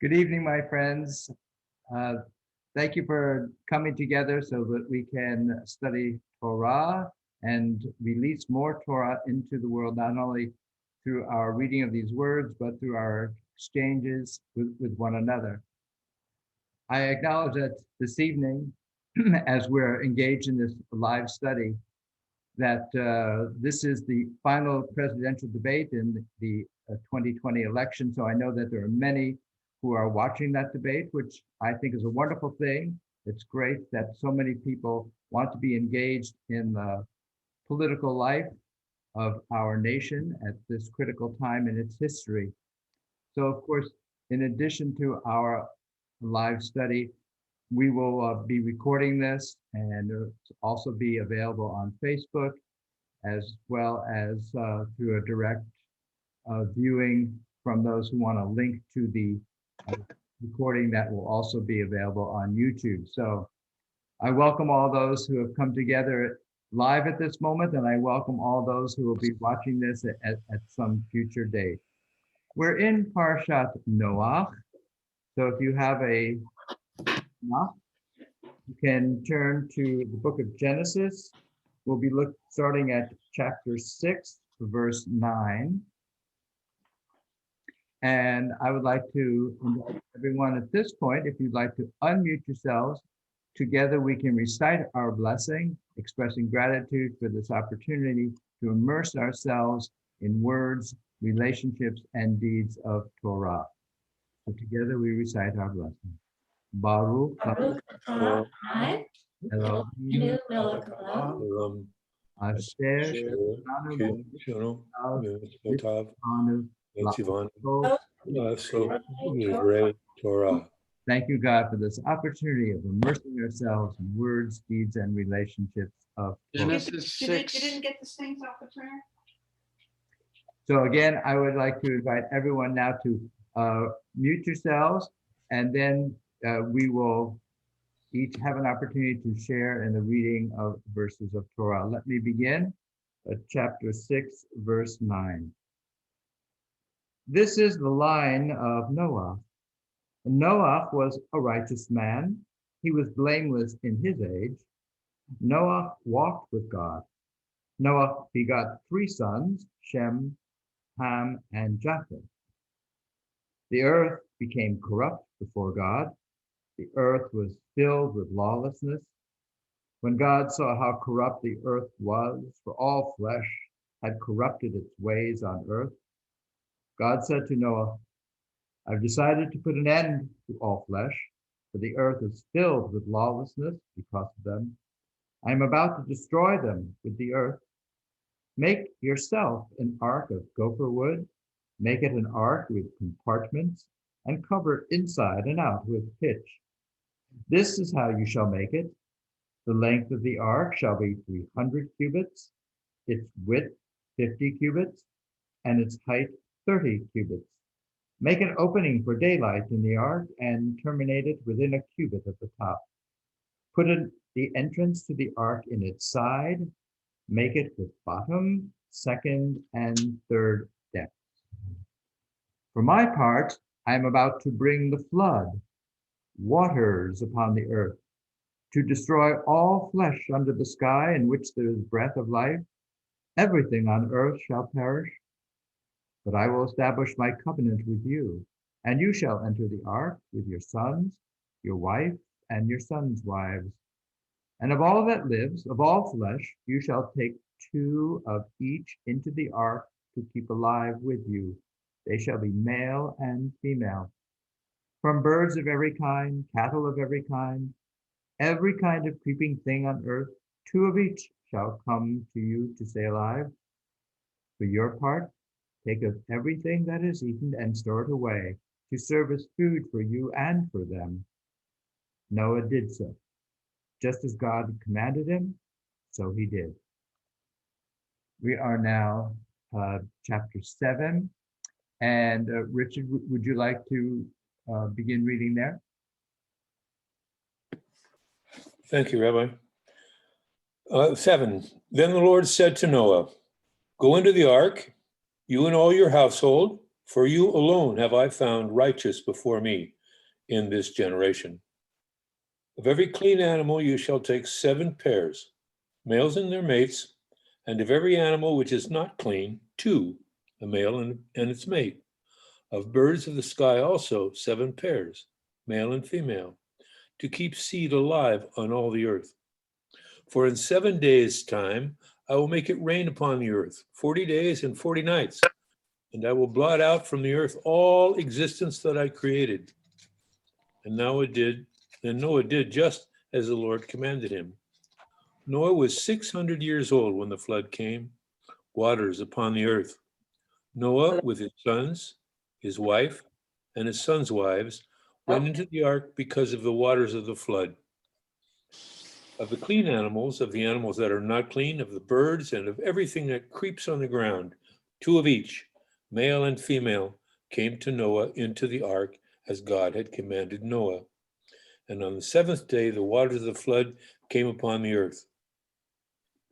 Good evening, my friends. Uh, Thank you for coming together so that we can study Torah and release more Torah into the world, not only through our reading of these words, but through our exchanges with one another. I acknowledge that this evening, as we're engaged in this live study, that this is the final presidential debate in the 2020 election. So I know that there are many who are watching that debate, which I think is a wonderful thing. It's great that so many people want to be engaged in the political life of our nation at this critical time in its history. So of course, in addition to our live study, we will be recording this and also be available on Facebook, as well as through a direct viewing from those who want to link to the recording that will also be available on YouTube. So I welcome all those who have come together live at this moment, and I welcome all those who will be watching this at some future date. We're in Parshat Noach. So if you have a Noach, you can turn to the book of Genesis. We'll be starting at chapter 6, verse 9. And I would like to invite everyone at this point, if you'd like to unmute yourselves, together we can recite our blessing, expressing gratitude for this opportunity to immerse ourselves in words, relationships, and deeds of Torah. So together we recite our blessing. Baruch Adonai Elohim melech haolam asher Torah. Thank you, God, for this opportunity of immersing ourselves in words, deeds, and relationships of Torah. Genesis 6. You didn't get the saints off the prayer? So again, I would like to invite everyone now to mute yourselves, and then we will each have an opportunity to share in the reading of verses of Torah. Let me begin at chapter 6, verse 9. This is the line of Noah. Noah was a righteous man. He was blameless in his age. Noah walked with God. Noah begot 3 sons, Shem, Ham, and Japheth. The earth became corrupt before God. The earth was filled with lawlessness. When God saw how corrupt the earth was, for all flesh had corrupted its ways on earth, God said to Noah, I've decided to put an end to all flesh, for the earth is filled with lawlessness because of them. I am about to destroy them with the earth. Make yourself an ark of gopher wood. Make it an ark with compartments, and cover it inside and out with pitch. This is how you shall make it. The length of the ark shall be 300 cubits, its width 50 cubits, and its height 30 cubits. Make an opening for daylight in the ark and terminate it within a cubit at the top. Put the entrance to the ark in its side. Make it with bottom, second, and third depths. For my part, I am about to bring the flood, waters upon the earth, to destroy all flesh under the sky in which there is breath of life. Everything on earth shall perish. But I will establish my covenant with you, and you shall enter the ark with your sons, your wife, and your sons' wives. And of all that lives, of all flesh, you shall take 2 of each into the ark to keep alive with you. They shall be male and female. From birds of every kind, cattle of every kind of creeping thing on earth, 2 of each shall come to you to stay alive. For your part, take of everything that is eaten and store it away to serve as food for you and for them. Noah did so. Just as God commanded him, so he did. We are now chapter 7. And Richard, would you like to begin reading there? Thank you, Rabbi. 7. Then the Lord said to Noah, go into the ark, you and all your household, For you alone have I found righteous before me in this generation. Of every clean animal you shall take 7 pairs, males and their mates, and of every animal which is not clean, 2, a male and its mate. Of birds of the sky also 7 pairs, male and female, to keep seed alive on all the earth. For in 7 days' time I will make it rain upon the earth, 40 days and 40 nights, and I will blot out from the earth all existence that I created. And Noah did just as the Lord commanded him. Noah was 600 years old when the flood came, waters upon the earth. Noah with his sons, his wife, and his sons' wives went into the ark because of the waters of the flood. Of the clean animals, of the animals that are not clean, of the birds, and of everything that creeps on the ground, 2 of each, male and female, came to Noah into the ark as God had commanded Noah. And on the 7th day, the waters of the flood came upon the earth.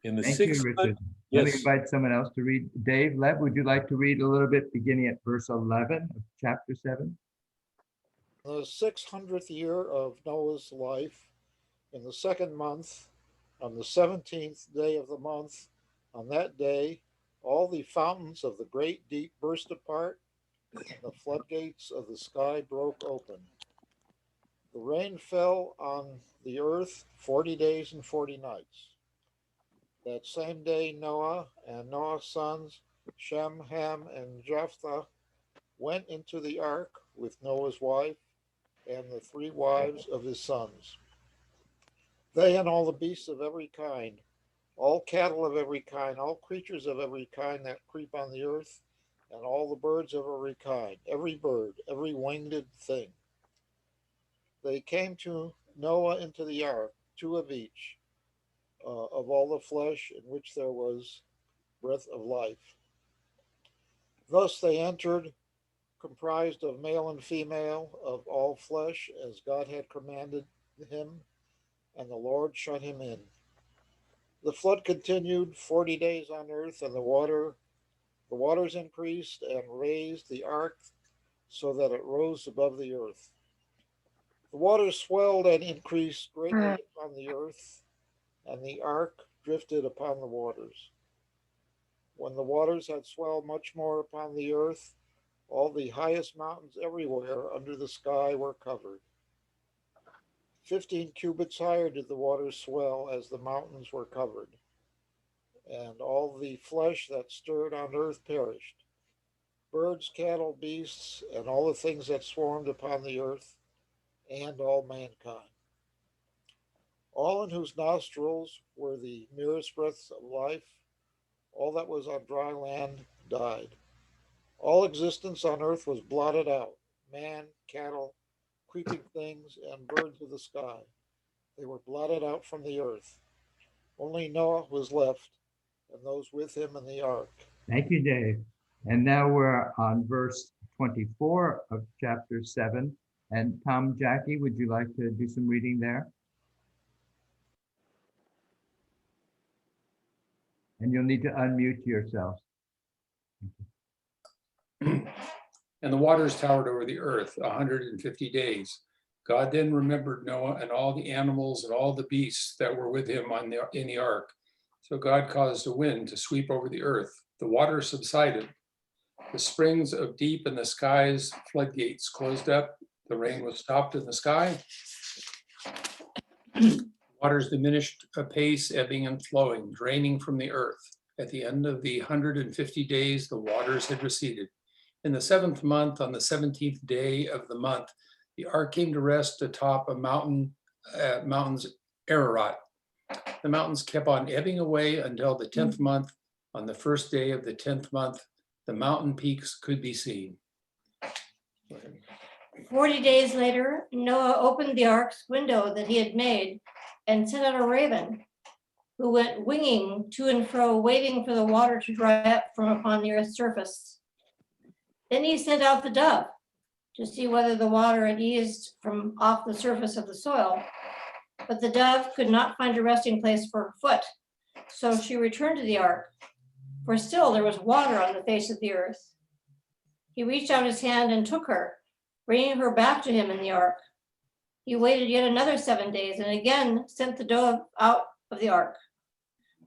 In the Thank 6th you, Richard. month, Let me yes, invite someone else to read. Dave, Lev, would you like to read a little bit beginning at verse 11 of chapter 7? The 600th year of Noah's life, in the 2nd month, on the 17th day of the month, on that day, all the fountains of the great deep burst apart, and the floodgates of the sky broke open. The rain fell on the earth 40 days and 40 nights. That same day, Noah and Noah's sons, Shem, Ham, and Japheth, went into the ark with Noah's wife and the 3 wives of his sons. They and all the beasts of every kind, all cattle of every kind, all creatures of every kind that creep on the earth, and all the birds of every kind, every bird, every winged thing. They came to Noah into the ark, 2 of each, of all the flesh in which there was breath of life. Thus they entered, comprised of male and female, of all flesh, as God had commanded him, and the Lord shut him in. The flood continued 40 days on earth, and the waters increased and raised the ark so that it rose above the earth. The waters swelled and increased greatly upon the earth, and the ark drifted upon the waters. When the waters had swelled much more upon the earth, all the highest mountains everywhere under the sky were covered. 15 cubits higher did the waters swell as the mountains were covered, and all the flesh that stirred on earth perished, birds, cattle, beasts, and all the things that swarmed upon the earth, and all mankind. All in whose nostrils were the merest breaths of life, all that was on dry land died. All existence on earth was blotted out, man, cattle, creeping things, and birds of the sky. They were blotted out from the earth. Only Noah was left, and those with him in the ark. Thank you, Dave. And now we're on verse 24 of chapter 7. And Tom, Jackie, would you like to do some reading there? And you'll need to unmute yourselves. And the waters towered over the earth 150 days. God then remembered Noah and all the animals and all the beasts that were with him in the ark. So God caused a wind to sweep over the earth. The waters subsided. The springs of deep in the sky's floodgates closed up. The rain was stopped in the sky. Waters diminished apace, ebbing and flowing, draining from the earth. At the end of the 150 days, the waters had receded. In the 7th month, on the 17th day of the month, the ark came to rest atop a mountains Ararat. The mountains kept on ebbing away until the 10th month. On the 1st day of the 10th month, the mountain peaks could be seen. 40 days later, Noah opened the ark's window that he had made and sent out a raven, who went winging to and fro, waiting for the water to dry up from upon the earth's surface. Then he sent out the dove to see whether the water had eased from off the surface of the soil. But the dove could not find a resting place for her foot, so she returned to the ark, for still there was water on the face of the earth. He reached out his hand and took her, bringing her back to him in the ark. He waited yet another 7 days and again sent the dove out of the ark.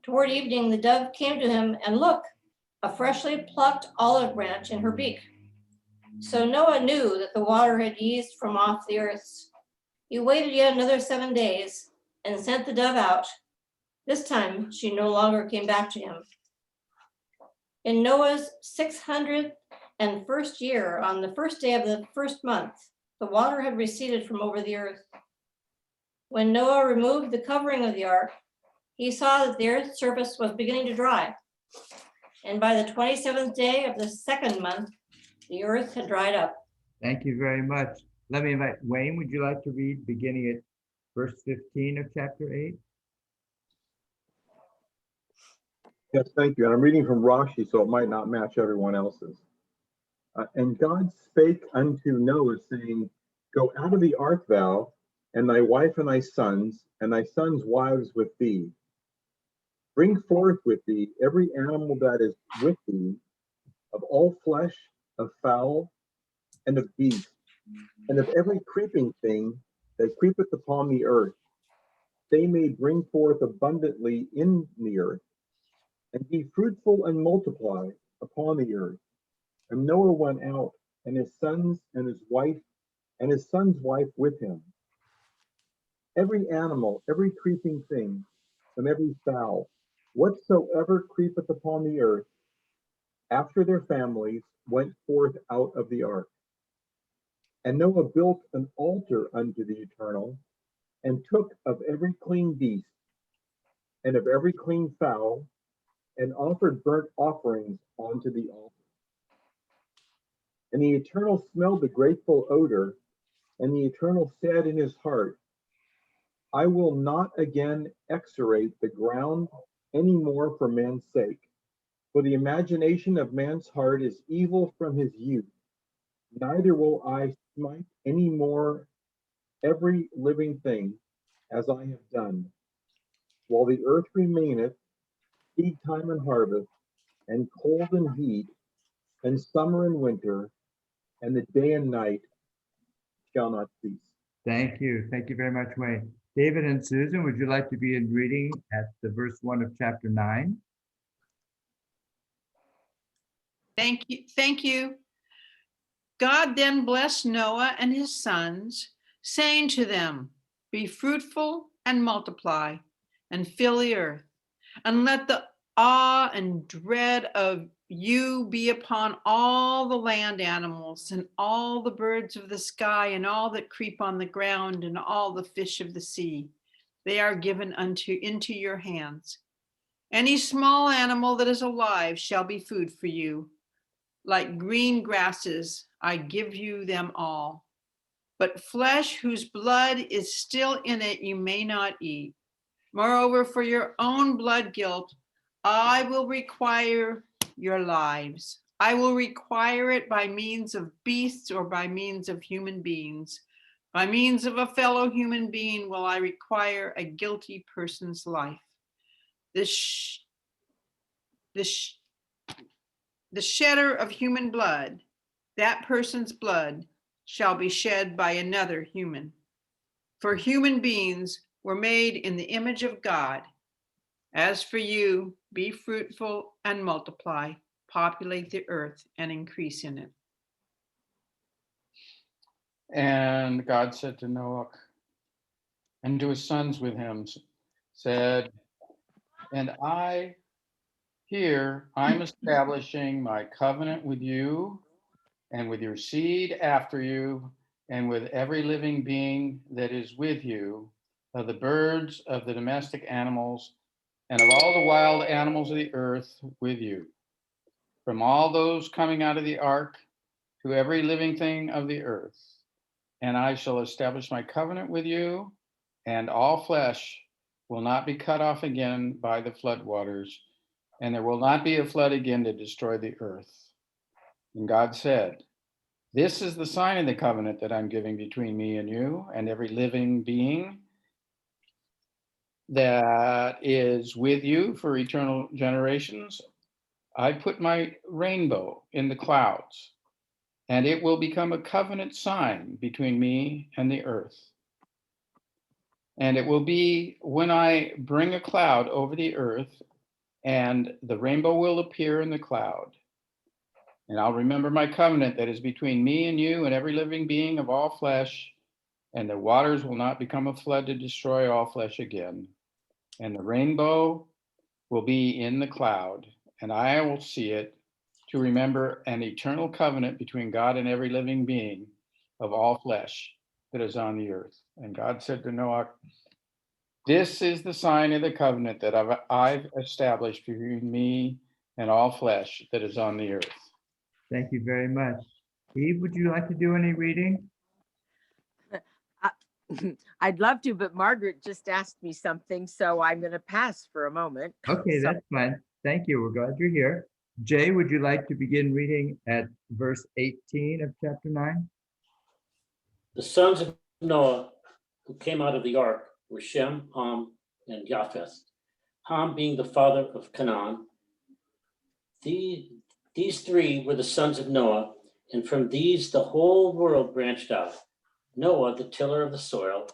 Toward evening, the dove came to him, and look, a freshly plucked olive branch in her beak. So Noah knew that the water had eased from off the earth. He waited yet another 7 days and sent the dove out. This time she no longer came back to him. In Noah's 601st year, on the first day of the first month, the water had receded from over the earth. When Noah removed the covering of the ark, he saw that the earth's surface was beginning to dry. And by the 27th day of the second month, the earth had dried up. Thank you very much. Let me invite Wayne, would you like to read beginning at verse 15 of chapter 8? Yes, thank you. And I'm reading from Rashi, so it might not match everyone else's. And God spake unto Noah, saying, Go out of the ark, thou, and thy wife and thy sons wives with thee. Bring forth with thee every animal that is with thee, of all flesh, of fowl, and of beast, and of every creeping thing that creepeth upon the earth. They may bring forth abundantly in the earth, and be fruitful and multiply upon the earth. And Noah went out, and his sons and his wife, and his son's wife with him. Every animal, every creeping thing, and every fowl, whatsoever creepeth upon the earth, after their families, went forth out of the ark. And Noah built an altar unto the Eternal, and took of every clean beast, and of every clean fowl, and offered burnt offerings unto the altar. And the Eternal smelled the grateful odor, and the Eternal said in his heart, I will not again execrate the ground any more for man's sake, for the imagination of man's heart is evil from his youth. Neither will I smite any more every living thing as I have done. While the earth remaineth, seed time and harvest, and cold and heat, and summer and winter, and the day and night shall not cease. Thank you. Thank you very much, Wayne. David and Susan, would you like to be in reading at the verse 1 of chapter 9? Thank you. Thank you. God then blessed Noah and his sons, saying to them, Be fruitful and multiply, and fill the earth, and let the awe and dread of you be upon all the land animals, and all the birds of the sky, and all that creep on the ground, and all the fish of the sea. They are given into your hands. Any small animal that is alive shall be food for you. Like green grasses, I give you them all. But flesh whose blood is still in it, you may not eat. Moreover, for your own blood guilt, I will require your lives. I will require it by means of beasts or by means of human beings. By means of a fellow human being will I require a guilty person's life. The shedder of human blood, that person's blood shall be shed by another human. For human beings were made in the image of God. As for you, be fruitful and multiply, populate the earth and increase in it. And God said to Noah and to his sons with him, said, And I'm establishing my covenant with you and with your seed after you, and with every living being that is with you, of the birds, of the domestic animals, and of all the wild animals of the earth with you. From all those coming out of the ark to every living thing of the earth. And I shall establish my covenant with you, and all flesh will not be cut off again by the flood waters, and there will not be a flood again to destroy the earth. And God said, This is the sign of the covenant that I'm giving between me and you and every living being that is with you for eternal generations. I put my rainbow in the clouds, and it will become a covenant sign between me and the earth. And it will be when I bring a cloud over the earth, and the rainbow will appear in the cloud. And I'll remember my covenant that is between me and you and every living being of all flesh, and the waters will not become a flood to destroy all flesh again. And the rainbow will be in the cloud, and I will see it to remember an eternal covenant between God and every living being of all flesh that is on the earth. And God said to Noah, this is the sign of the covenant that I've established between me and all flesh that is on the earth. Thank you very much. Eve, would you like to do any reading? I'd love to, but Margaret just asked me something, so I'm going to pass for a moment. Okay, So- that's fine. Thank you. We're glad you're here. Jay, would you like to begin reading at verse 18 of chapter 9? The sons of Noah who came out of the ark were Shem, Ham, and Japheth. Ham being the father of Canaan. These three were the sons of Noah, and from these the whole world branched out. Noah, the tiller of the soil.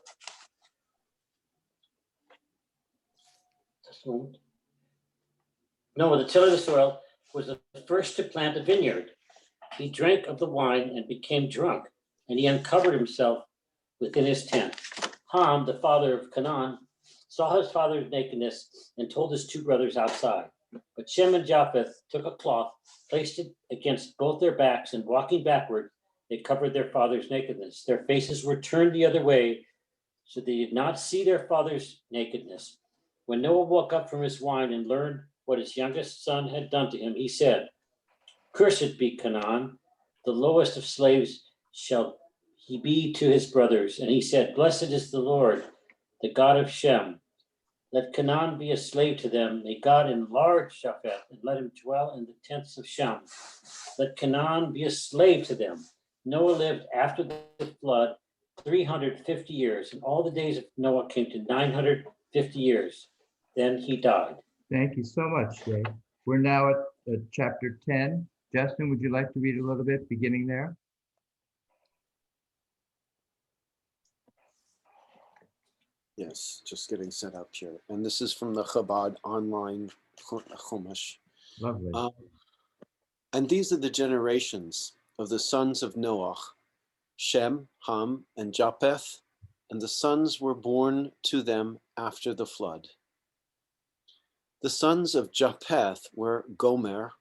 Noah, the tiller of the soil, was the first to plant a vineyard. He drank of the wine and became drunk, and he uncovered himself within his tent. Ham, the father of Canaan, saw his father's nakedness and told his two brothers outside. But Shem and Japheth took a cloth, placed it against both their backs, and walking backward, they covered their father's nakedness. Their faces were turned the other way, so they did not see their father's nakedness. When Noah woke up from his wine and learned what his youngest son had done to him, he said, "Cursed be Canaan, the lowest of slaves shall he be to his brothers." And he said, "Blessed is the Lord, the God of Shem. Let Canaan be a slave to them. May God enlarge Japheth, and let him dwell in the tents of Shem. Let Canaan be a slave to them." Noah lived after the flood 350 years, and all the days of Noah came to 950 years. Then he died. Thank you so much, Jay. We're now at chapter 10. Justin, would you like to read a little bit beginning there? Yes, just getting set up here. And this is from the Chabad online Chumash. Lovely. And these are the generations of the sons of Noach, Shem, Ham, and Japheth, and the sons were born to them after the flood. The sons of Japheth were Gomer,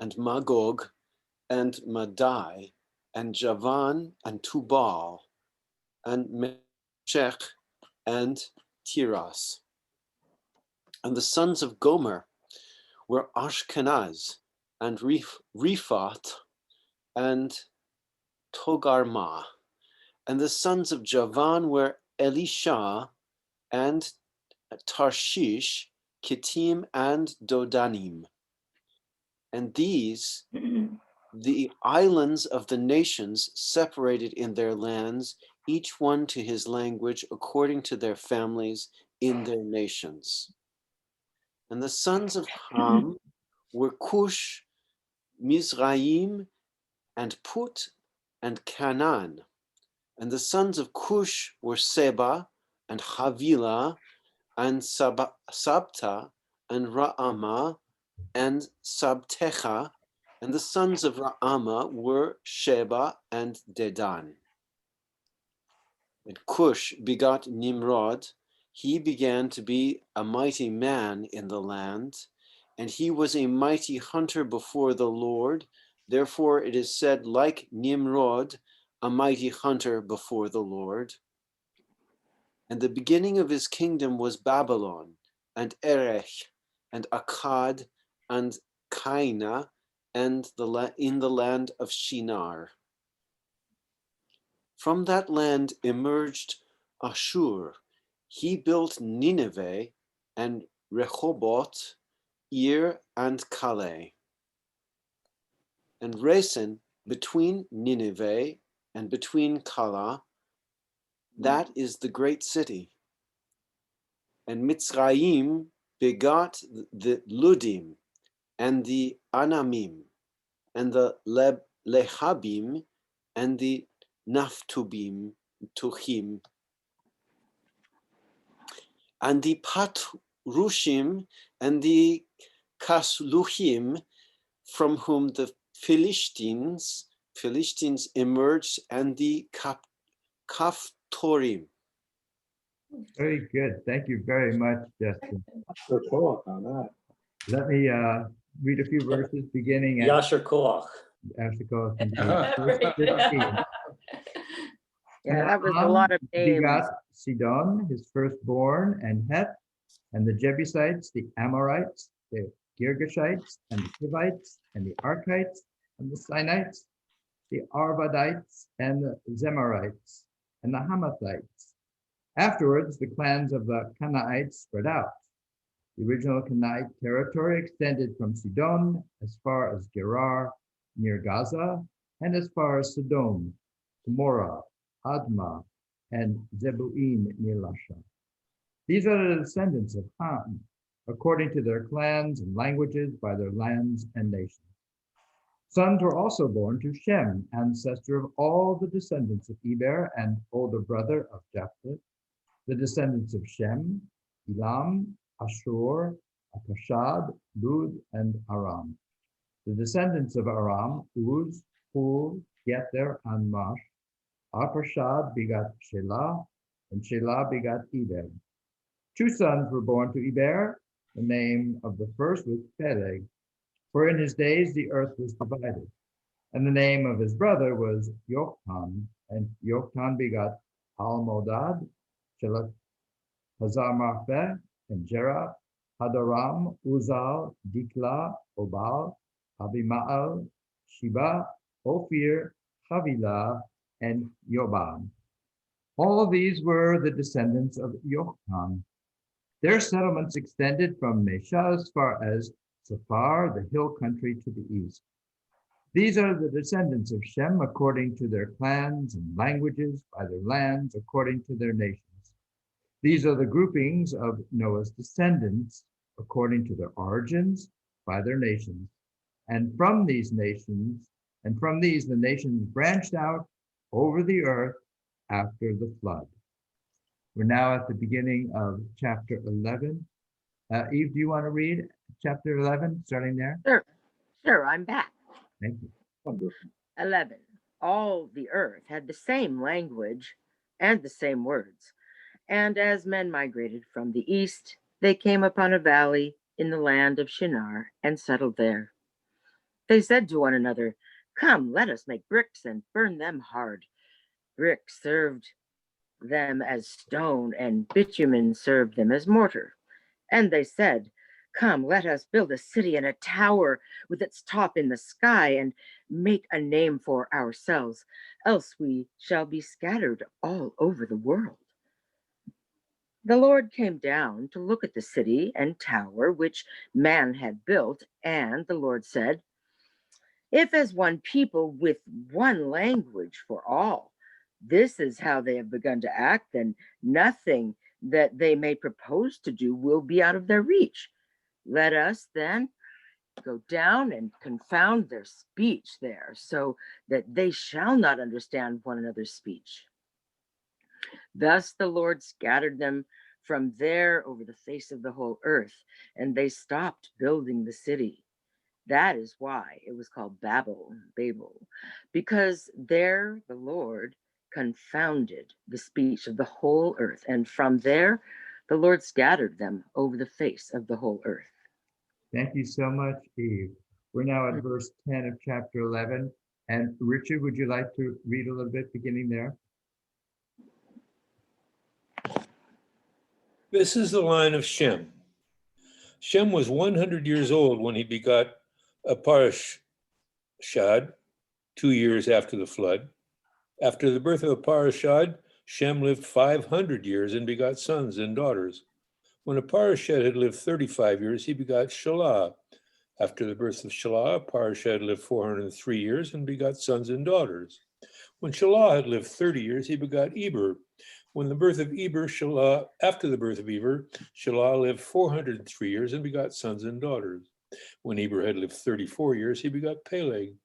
and Magog, and Madai, and Javan, and Tubal, and Meshech, and Tiras. And the sons of Gomer were Ashkenaz, and Riphat, and Togarmah. And the sons of Javan were Elisha, and Tarshish, Kittim, and Dodanim. And these, the islands of the nations separated in their lands, each one to his language according to their families in their nations. And the sons of Ham were Cush, Mizraim, and Put, and Canaan. And the sons of Cush were Seba, and Havilah, and Sabta, and Ra'ama, and Sabtecha. And the sons of Ra'ama were Sheba and Dedan. And Cush begot Nimrod. He began to be a mighty man in the land, and he was a mighty hunter before the Lord. Therefore it is said, like Nimrod, a mighty hunter before the Lord. And the beginning of his kingdom was Babylon, and Erech, and Akkad, and Kaina, and in the land of Shinar. From that land emerged Ashur. He built Nineveh and Rehoboth, Ir, and Calais. And Resen, between Nineveh and between Calah, that is the great city. And Mitzrayim begot the Ludim, and the Anamim, and the Lehabim, and the Naphtubim, Tuhim, and the Patrushim and the Kasluhim, from whom the Philistines emerged, and the Kaftorim. Very good. Thank you very much, Justin. So cool on that. Let me read a few verses beginning at Yasher Koach. Ashikoth and Uh-huh. verse 15. Yeah, that was a lot of names. Begot Sidon, his firstborn, and Heth, and the Jebusites, the Amorites, the Girgashites, and the Hivites, and the Archites, and the Sinites, the Arvadites, and the Zemarites, and the Hamathites. Afterwards, the clans of the Canaanites spread out. The original Canaanite territory extended from Sidon as far as Gerar near Gaza, and as far as Sodom, Gomorrah, Admah, and Zeboim near Lasha. These are the descendants of Ham, according to their clans and languages, by their lands and nations. Sons were also born to Shem, ancestor of all the descendants of Eber and older brother of Japheth. The descendants of Shem, Elam, Ashur, Apashad, Lud, and Aram. The descendants of Aram, Uz, Hul, Gether, and Mash. Apashad begot Shelah, and Shelah begot Eber. 2 sons were born to Eber. The name of the first was Peleg, for in his days the earth was divided. And the name of his brother was Yoktan, and Yoktan begot Almodad, Shelah, Hazarmachbeh, and Jerah, Hadaram, Uzal, Dikla, Obal, Abimael, Sheba, Ophir, Havilah, and Yobab. All of these were the descendants of Yoktan. Their settlements extended from Mesha as far as Saphar, the hill country to the east. These are the descendants of Shem according to their clans and languages, by their lands according to their nations. These are the groupings of Noah's descendants according to their origins, by their nations. And from these the nations branched out over the earth after the flood. We're now at the beginning of chapter 11. Eve, do you want to read chapter 11, starting there? Sure, I'm back. Thank you. 11. All the earth had the same language and the same words. And as men migrated from the east, they came upon a valley in the land of Shinar and settled there. They said to one another, "Come, let us make bricks and burn them hard." Brick served them as stone, and bitumen served them as mortar. And they said, "Come, let us build a city and a tower with its top in the sky, and make a name for ourselves, else we shall be scattered all over the world." The Lord came down to look at the city and tower which man had built, and the Lord said, "If as one people with one language for all, this is how they have begun to act, then nothing that they may propose to do will be out of their reach. Let us then go down and confound their speech there, so that they shall not understand one another's speech." Thus the Lord scattered them from there over the face of the whole earth, and they stopped building the city. That is why it was called Babel, because there the Lord confounded the speech of the whole earth, and from there the Lord scattered them over the face of the whole earth. Thank you so much, Eve. We're now at verse 10 of chapter 11. And Richard, would you like to read a little bit beginning there? This is the line of Shem. Shem was 100 years old when he begot Aparshad, 2 years after the flood. After the birth of Aparshad, Shem lived 500 years and begot sons and daughters. When Aparshad had lived 35 years, he begot Shelah. After the birth of Shelah, Aparshad lived 403 years and begot sons and daughters. When Shelah had lived 30 years, he begot Eber. When the birth of Eber, after the birth of Eber, Shelah lived 403 years and begot sons and daughters. When Eber had lived 34 years, he begot Peleg.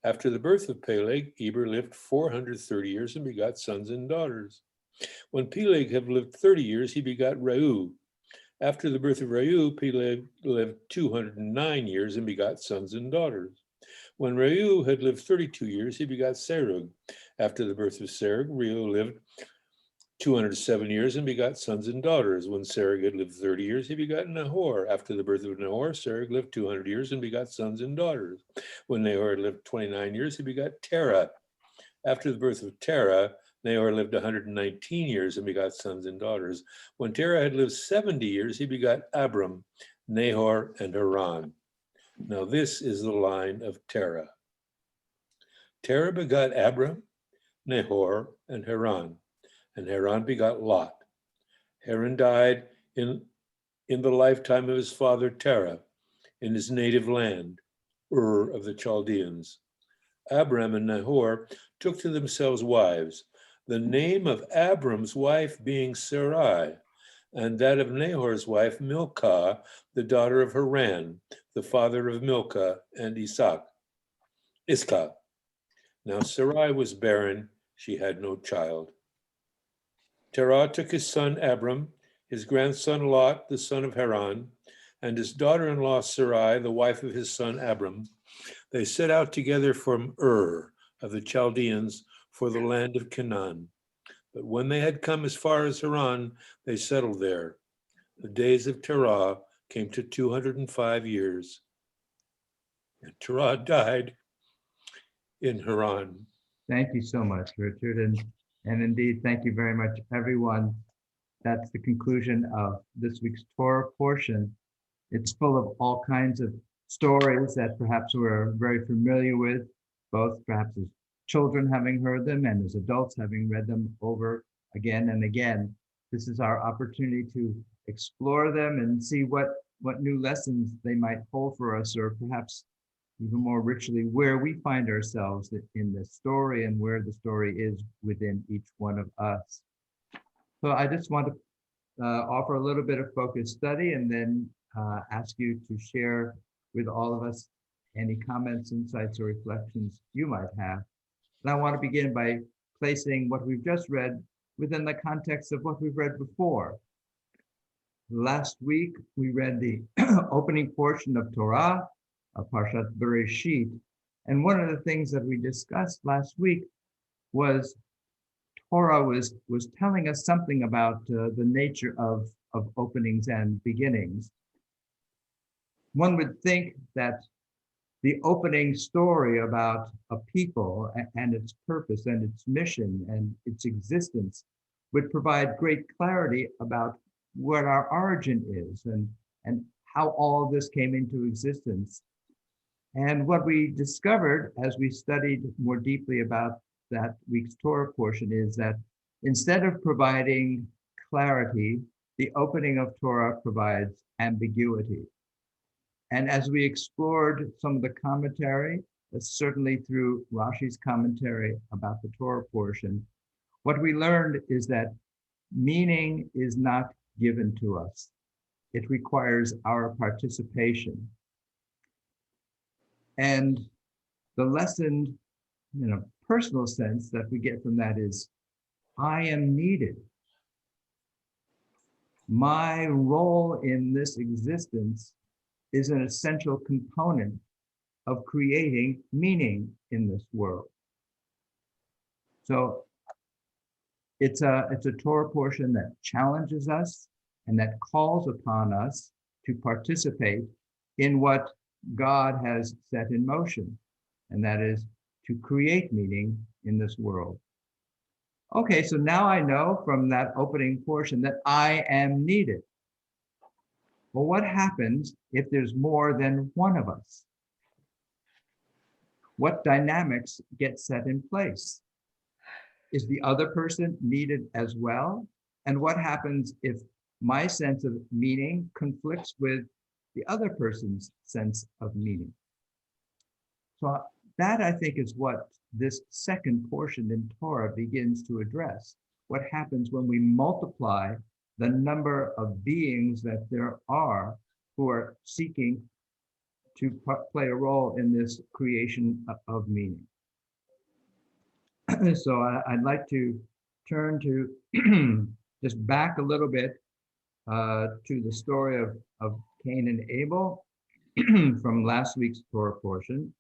After the birth of Peleg, Eber lived 430 years and begot sons and daughters. When Peleg had lived 30 years, he begot Reu. After the birth of Reu, Peleg lived 209 years and begot sons and daughters. When Reu had lived 32 years, he begot Serug. After the birth of Serug, Reu lived 207 years and begot sons and daughters. When Serug had lived 30 years, he begot Nahor. After the birth of Nahor, Serug lived 200 years and begot sons and daughters. When Nahor had lived 29 years, he begot Terah. After the birth of Terah, Nahor lived 119 years and begot sons and daughters. When Terah had lived 70 years, he begot Abram, Nahor, and Haran. Now this is the line of Terah. Terah begot Abram, Nahor, and Haran begot Lot. Haran died in the lifetime of his father Terah, in his native land, Ur of the Chaldeans. Abram and Nahor took to themselves wives, the name of Abram's wife being Sarai, and that of Nahor's wife Milcah, the daughter of Haran, the father of Milcah and Iscah. Now Sarai was barren, she had no child. Terah took his son Abram, his grandson Lot, the son of Haran, and his daughter-in-law Sarai, the wife of his son Abram. They set out together from Ur of the Chaldeans for the land of Canaan. But when they had come as far as Haran, they settled there. The days of Terah came to 205 years. And Terah died in Haran. Thank you so much, Richard. And indeed, thank you very much, everyone. That's the conclusion of this week's Torah portion. It's full of all kinds of stories that perhaps we're very familiar with, both perhaps as children having heard them and as adults having read them over again and again. This is our opportunity to explore them and see what new lessons they might hold for us, or perhaps even more richly, where we find ourselves in this story and where the story is within each one of us. So I just want to offer a little bit of focused study and then ask you to share with all of us any comments, insights, or reflections you might have. And I want to begin by placing what we've just read within the context of what we've read before. Last week, we read the opening portion of Torah, Parshat Bereshit. And one of the things that we discussed last week was Torah was telling us something about the nature of openings and beginnings. One would think that the opening story about a people and its purpose and its mission and its existence would provide great clarity about what our origin is and how all this came into existence. And what we discovered as we studied more deeply about that week's Torah portion is that instead of providing clarity, the opening of Torah provides ambiguity. And as we explored some of the commentary, certainly through Rashi's commentary about the Torah portion, what we learned is that meaning is not given to us. It requires our participation. And the lesson, in a personal sense, that we get from that is, I am needed. My role in this existence is an essential component of creating meaning in this world. So it's a Torah portion that challenges us and that calls upon us to participate in what God has set in motion, and that is to create meaning in this world. Okay, so now I know from that opening portion that I am needed. Well, what happens if there's more than one of us? What dynamics get set in place? Is the other person needed as well? And what happens if my sense of meaning conflicts with the other person's sense of meaning? So that, I think, is what this second portion in Torah begins to address. What happens when we multiply the number of beings that there are who are seeking to play a role in this creation of meaning. So I'd like to turn to just back a little bit to the story of Cain and Abel from last week's Torah portion,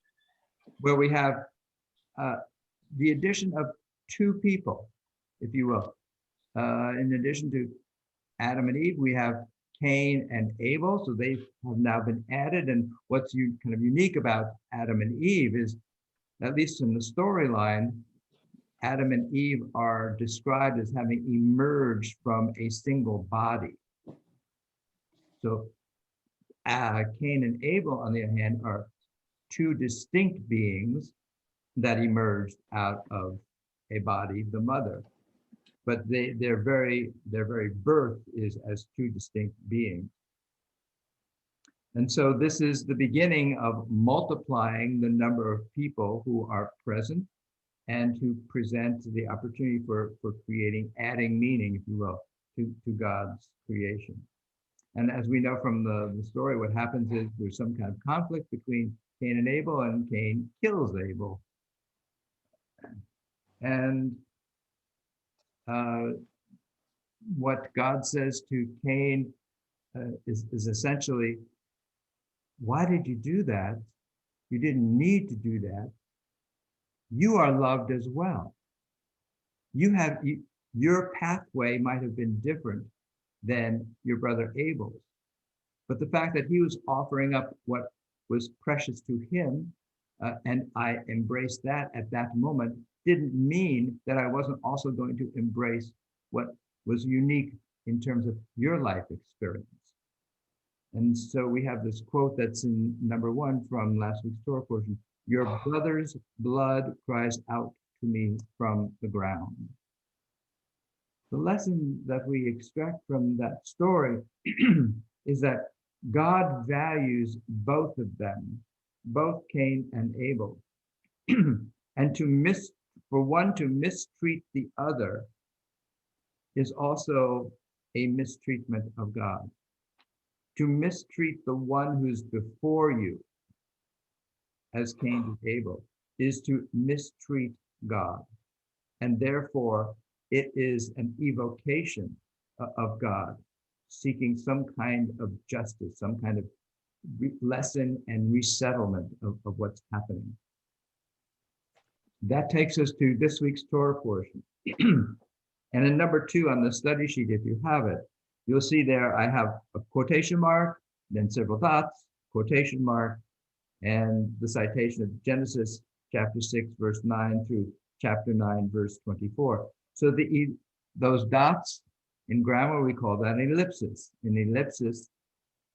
where we have the addition of two people, if you will. In addition to Adam and Eve, we have Cain and Abel, so they have now been added. And what's kind of unique about Adam and Eve is, at least in the storyline, Adam and Eve are described as having emerged from a single body. So Cain and Abel, on the other hand, are two distinct beings that emerged out of a body, the mother. But their very birth is as two distinct beings. And so this is the beginning of multiplying the number of people who are present and to present the opportunity for creating, adding meaning, if you will, to God's creation. And as we know from the story, what happens is there's some kind of conflict between Cain and Abel, and Cain kills Abel. And what God says to Cain is essentially, why did you do that? You didn't need to do that. You are loved as well. Your pathway might have been different than your brother Abel's, but the fact that he was offering up what was precious to him, and I embraced that at that moment, didn't mean that I wasn't also going to embrace what was unique in terms of your life experience. And so we have this quote that's in number 1 from last week's Torah portion: your brother's blood cries out to me from the ground. The lesson that we extract from that story is that God values both of them, both Cain and Abel. And for one to mistreat the other is also a mistreatment of God. To mistreat the one who's before you, as Cain did Abel, is to mistreat God. And therefore, it is an evocation of God, seeking some kind of justice, some kind of lesson and resettlement of what's happening. That takes us to this week's Torah portion. And in number 2 on the study sheet, if you have it, you'll see there I have a quotation mark, then several dots, quotation mark, and the citation of Genesis chapter 6, verse 9 through chapter 9, verse 24. So those dots, in grammar, we call that an ellipsis. An ellipsis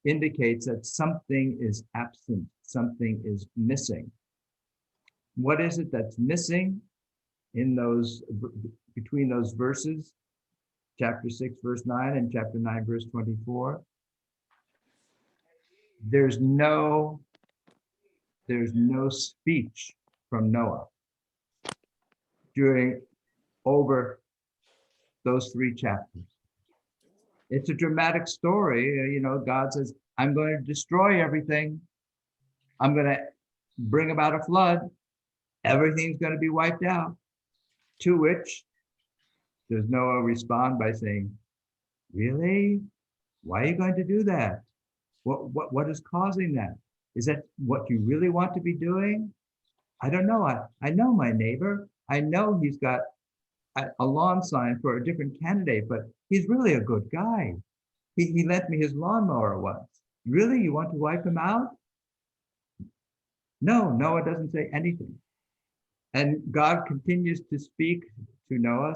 indicates that something is absent, something is missing. What is it that's missing in between those verses, chapter 6, verse 9 and chapter 9, verse 24? There's no speech from Noah over those 3 chapters. It's a dramatic story. God says, I'm going to destroy everything. I'm going to bring about a flood. Everything's going to be wiped out. To which does Noah respond by saying, really? Why are you going to do that? What is causing that? Is that what you really want to be doing? I don't know. I know my neighbor. I know he's got a lawn sign for a different candidate, but he's really a good guy. He lent me his lawnmower once. Really? You want to wipe him out? No, Noah doesn't say anything. And God continues to speak to Noah,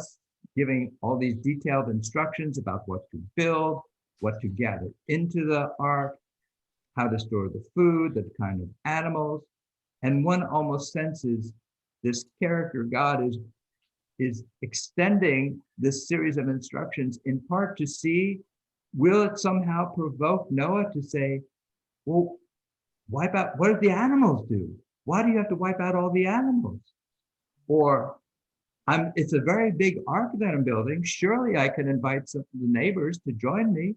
giving all these detailed instructions about what to build, what to gather into the ark, how to store the food, the kind of animals. And one almost senses this character God is extending this series of instructions in part to see, will it somehow provoke Noah to say, well, wipe out, what did the animals do? Why do you have to wipe out all the animals? Or it's a very big ark that I'm building. Surely I can invite some of the neighbors to join me.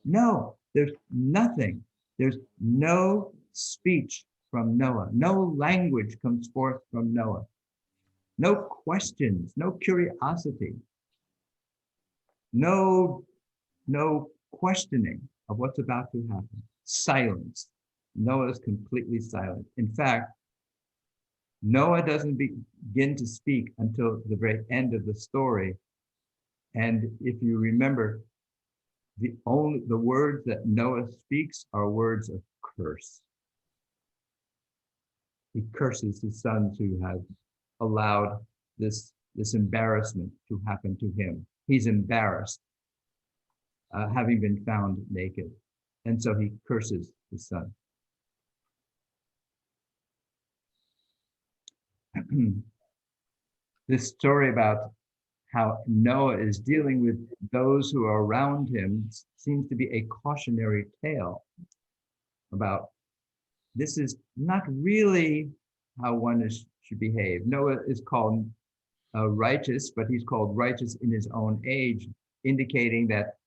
No, there's nothing. There's no speech from Noah. No language comes forth from Noah. No questions, no curiosity, no questioning of what's about to happen. Silence. Noah is completely silent. In fact, Noah doesn't begin to speak until the very end of the story. And if you remember, the words that Noah speaks are words of curse. He curses his sons who have allowed this embarrassment to happen to him. He's embarrassed, having been found naked. And so he curses his son. This story about how Noah is dealing with those who are around him seems to be a cautionary tale about this is not really how one should behave. Noah is called righteous, but he's called righteous in his own age, indicating that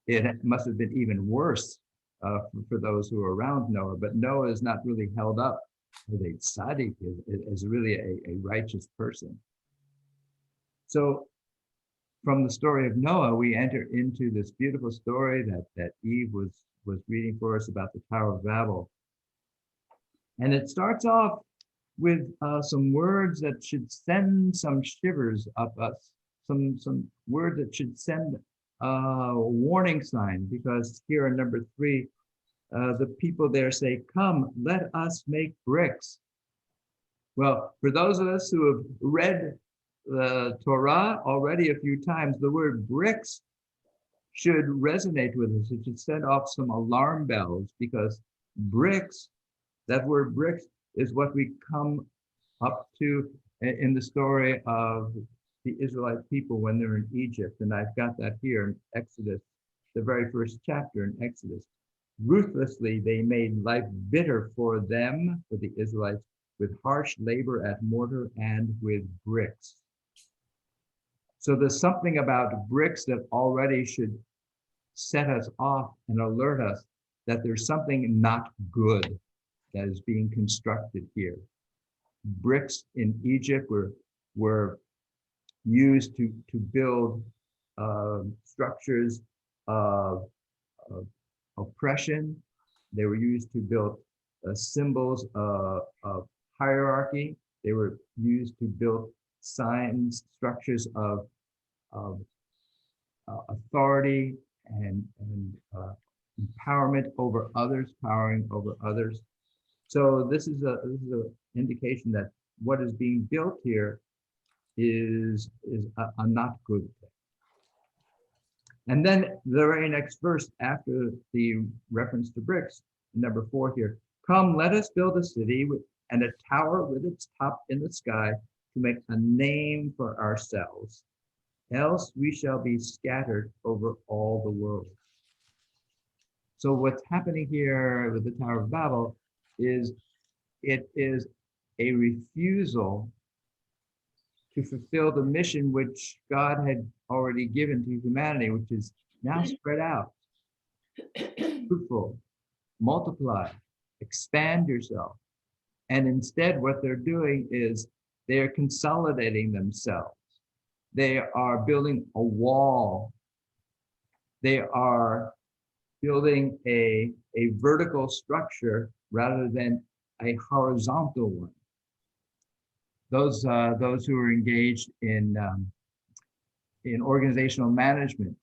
it must have been even worse for those who are around Noah. But Noah is not really held up as a tzaddik, as really a righteous person. So from the story of Noah, we enter into this beautiful story that Eve was reading for us about the Tower of Babel. And it starts off with some words that should send some shivers up us, some words that should send a warning sign, because here in number 3, the people there say, "Come, let us make bricks." Well, for those of us who have read the Torah already a few times, the word bricks should resonate with us. It should set off some alarm bells, because bricks, that word bricks, is what we come up to in the story of the Israelite people when they're in Egypt. And I've got that here in Exodus, the very first chapter in Exodus. Ruthlessly, they made life bitter for them, for the Israelites, with harsh labor at mortar and with bricks. So there's something about bricks that already should set us off and alert us that there's something not good that is being constructed here. Bricks in Egypt were used to build structures of oppression. They were used to build symbols of hierarchy. They were used to build signs, structures of authority and empowerment over others, powering over others. So this is an indication that what is being built here is a not good thing. And then the very next verse after the reference to bricks, number 4 here, "Come, let us build a city and a tower with its top in the sky to make a name for ourselves, else we shall be scattered over all the world." So what's happening here with the Tower of Babel is it is a refusal to fulfill the mission which God had already given to humanity, which is now spread out, fruitful, multiply, expand yourself. And instead, what they're doing is they're consolidating themselves. They are building a wall. They are building a vertical structure rather than a horizontal one. Those who are engaged in organizational management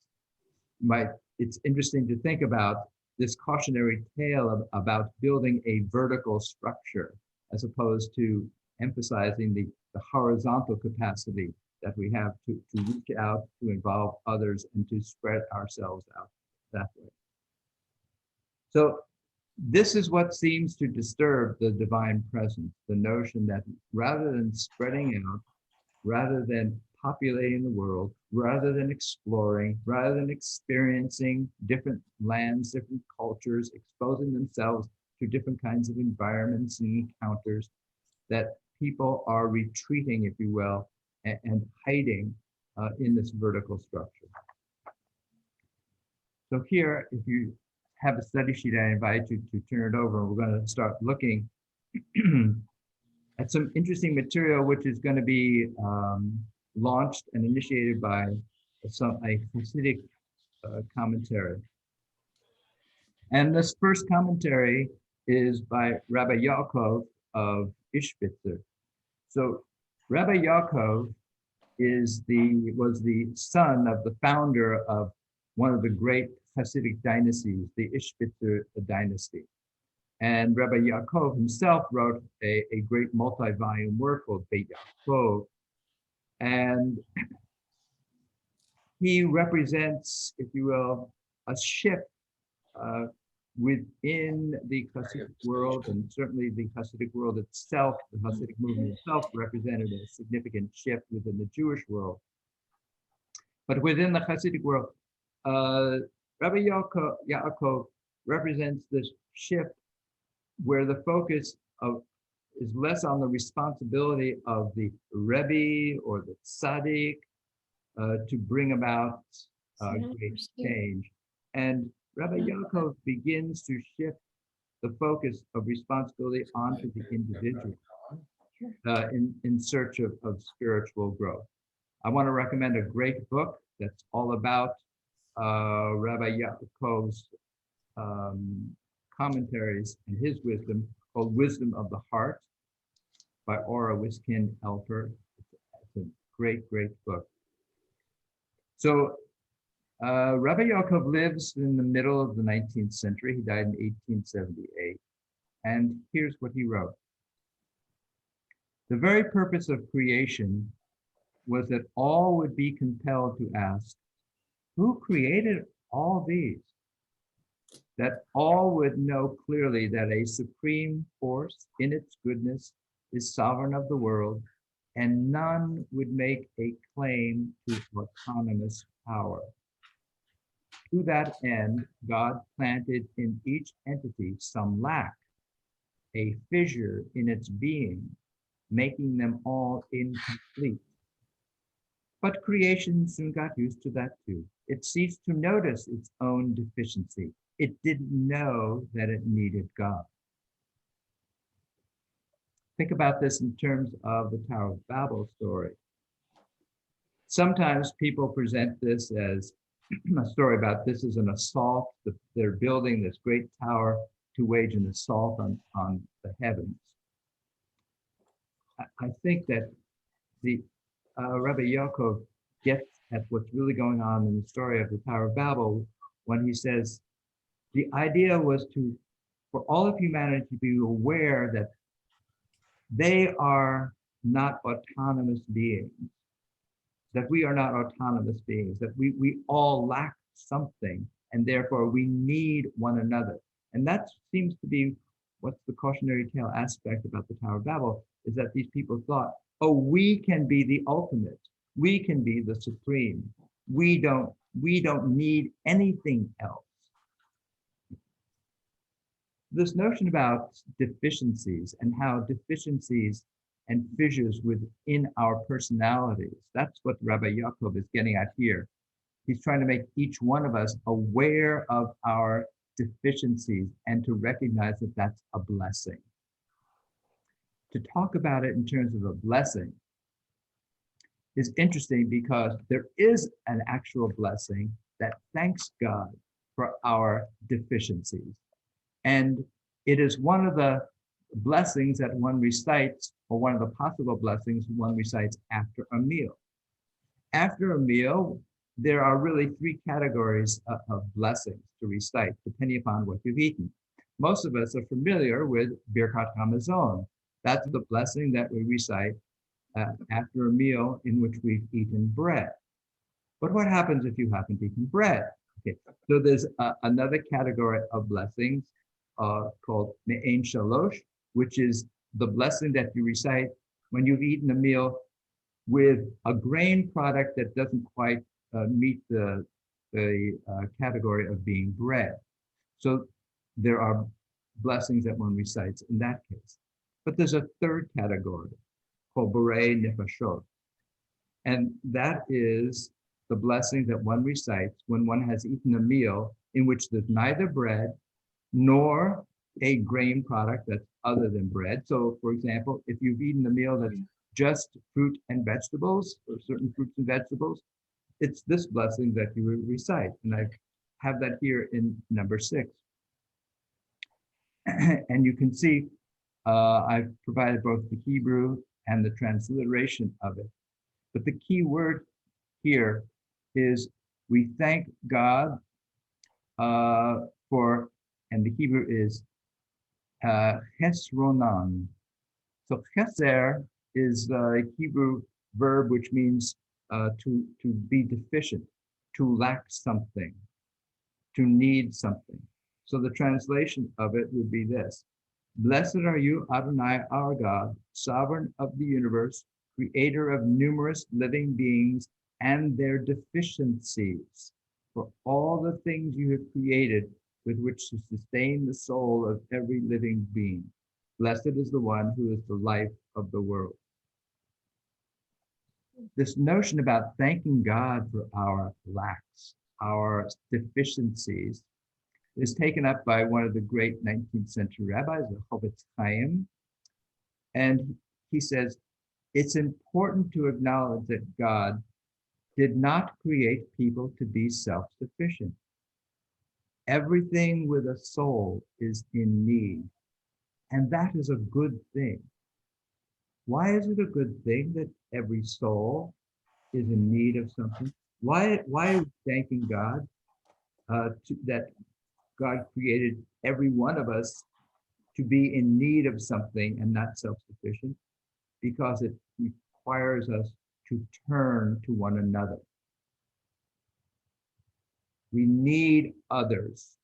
it's interesting to think about this cautionary tale about building a vertical structure as opposed to emphasizing the horizontal capacity that we have to reach out, to involve others, and to spread ourselves out that way. So this is what seems to disturb the divine presence, the notion that rather than spreading out, rather than populating the world, rather than exploring, rather than experiencing different lands, different cultures, exposing themselves to different kinds of environments and encounters, that people are retreating, if you will, and hiding in this vertical structure. So here, if you have a study sheet. I invite you to turn it over. We're going to start looking at some interesting material, which is going to be launched and initiated by a Hasidic commentary. And this first commentary is by Rabbi Yaakov of Ishbitzer. So Rabbi Yaakov was the son of the founder of one of the great Hasidic dynasties, the Ishbitzer dynasty. And Rabbi Yaakov himself wrote a great multi-volume work called Beit Yaakov. And he represents, if you will, a shift within the Hasidic world, and certainly the Hasidic world itself, the Hasidic movement itself represented a significant shift within the Jewish world. But within the Hasidic world, Rabbi Yaakov represents this shift where the focus is less on the responsibility of the Rebbe or the Tzaddik to bring about great change. And Rabbi Yaakov begins to shift the focus of responsibility onto the individual in search of spiritual growth. I want to recommend a great book that's all about Rabbi Yaakov's commentaries and his wisdom, called Wisdom of the Heart by Ora Wiskin Elper. It's a great, great book. So Rabbi Yaakov lives in the middle of the 19th century. He died in 1878. And here's what he wrote. The very purpose of creation was that all would be compelled to ask, who created all these? That all would know clearly that a supreme force in its goodness is sovereign of the world, and none would make a claim to autonomous power. To that end, God planted in each entity some lack, a fissure in its being, making them all incomplete. But creation soon got used to that too. It ceased to notice its own deficiency. It didn't know that it needed God. Think about this in terms of the Tower of Babel story. Sometimes people present this as a story about this is an assault. They're building this great tower to wage an assault on the heavens. I think that the Rabbi Yaakov gets at what's really going on in the story of the Tower of Babel when he says the idea was for all of humanity to be aware that they are not autonomous beings, that we are not autonomous beings, that we all lack something, and therefore we need one another. And that seems to be what's the cautionary tale aspect about the Tower of Babel, is that these people thought, oh, we can be the ultimate. We can be the supreme. We don't need anything else. This notion about deficiencies and how deficiencies and fissures within our personalities, that's what Rabbi Yaakov is getting at here. He's trying to make each one of us aware of our deficiencies and to recognize that that's a blessing. To talk about it in terms of a blessing is interesting because there is an actual blessing that thanks God for our deficiencies. And it is one of the blessings that one recites, or one of the possible blessings one recites after a meal. After a meal, there are really three categories of blessings to recite, depending upon what you've eaten. Most of us are familiar with Birkat Hamazon. That's the blessing that we recite after a meal in which we've eaten bread. But what happens if you haven't eaten bread? Okay, so there's another category of blessings called Me'ein Shalosh, which is the blessing that you recite when you've eaten a meal with a grain product that doesn't quite meet the category of being bread. So there are blessings that one recites in that case. But there's a third category called Borei Nefashot. And that is the blessing that one recites when one has eaten a meal in which there's neither bread nor a grain product that's other than bread. So, for example, if you've eaten a meal that's just fruit and vegetables, or certain fruits and vegetables, it's this blessing that you recite. And I have that here in number 6. And you can see I've provided both the Hebrew and the transliteration of it. But the key word here is we thank God for, and the Hebrew is chesronan. So cheser is a Hebrew verb which means to be deficient, to lack something, to need something. So the translation of it would be this: Blessed are you, Adonai, our God, sovereign of the universe, creator of numerous living beings and their deficiencies, for all the things you have created with which to sustain the soul of every living being. Blessed is the one who is the life of the world. This notion about thanking God for our lacks, our deficiencies, is taken up by one of the great 19th century rabbis, the Chofetz Chaim. And he says, it's important to acknowledge that God did not create people to be self-sufficient. Everything with a soul is in need, and that is a good thing. Why is it a good thing that every soul is in need of something? Why are we thanking God that God created every one of us to be in need of something and not self-sufficient? Because it requires us to turn to one another. We need others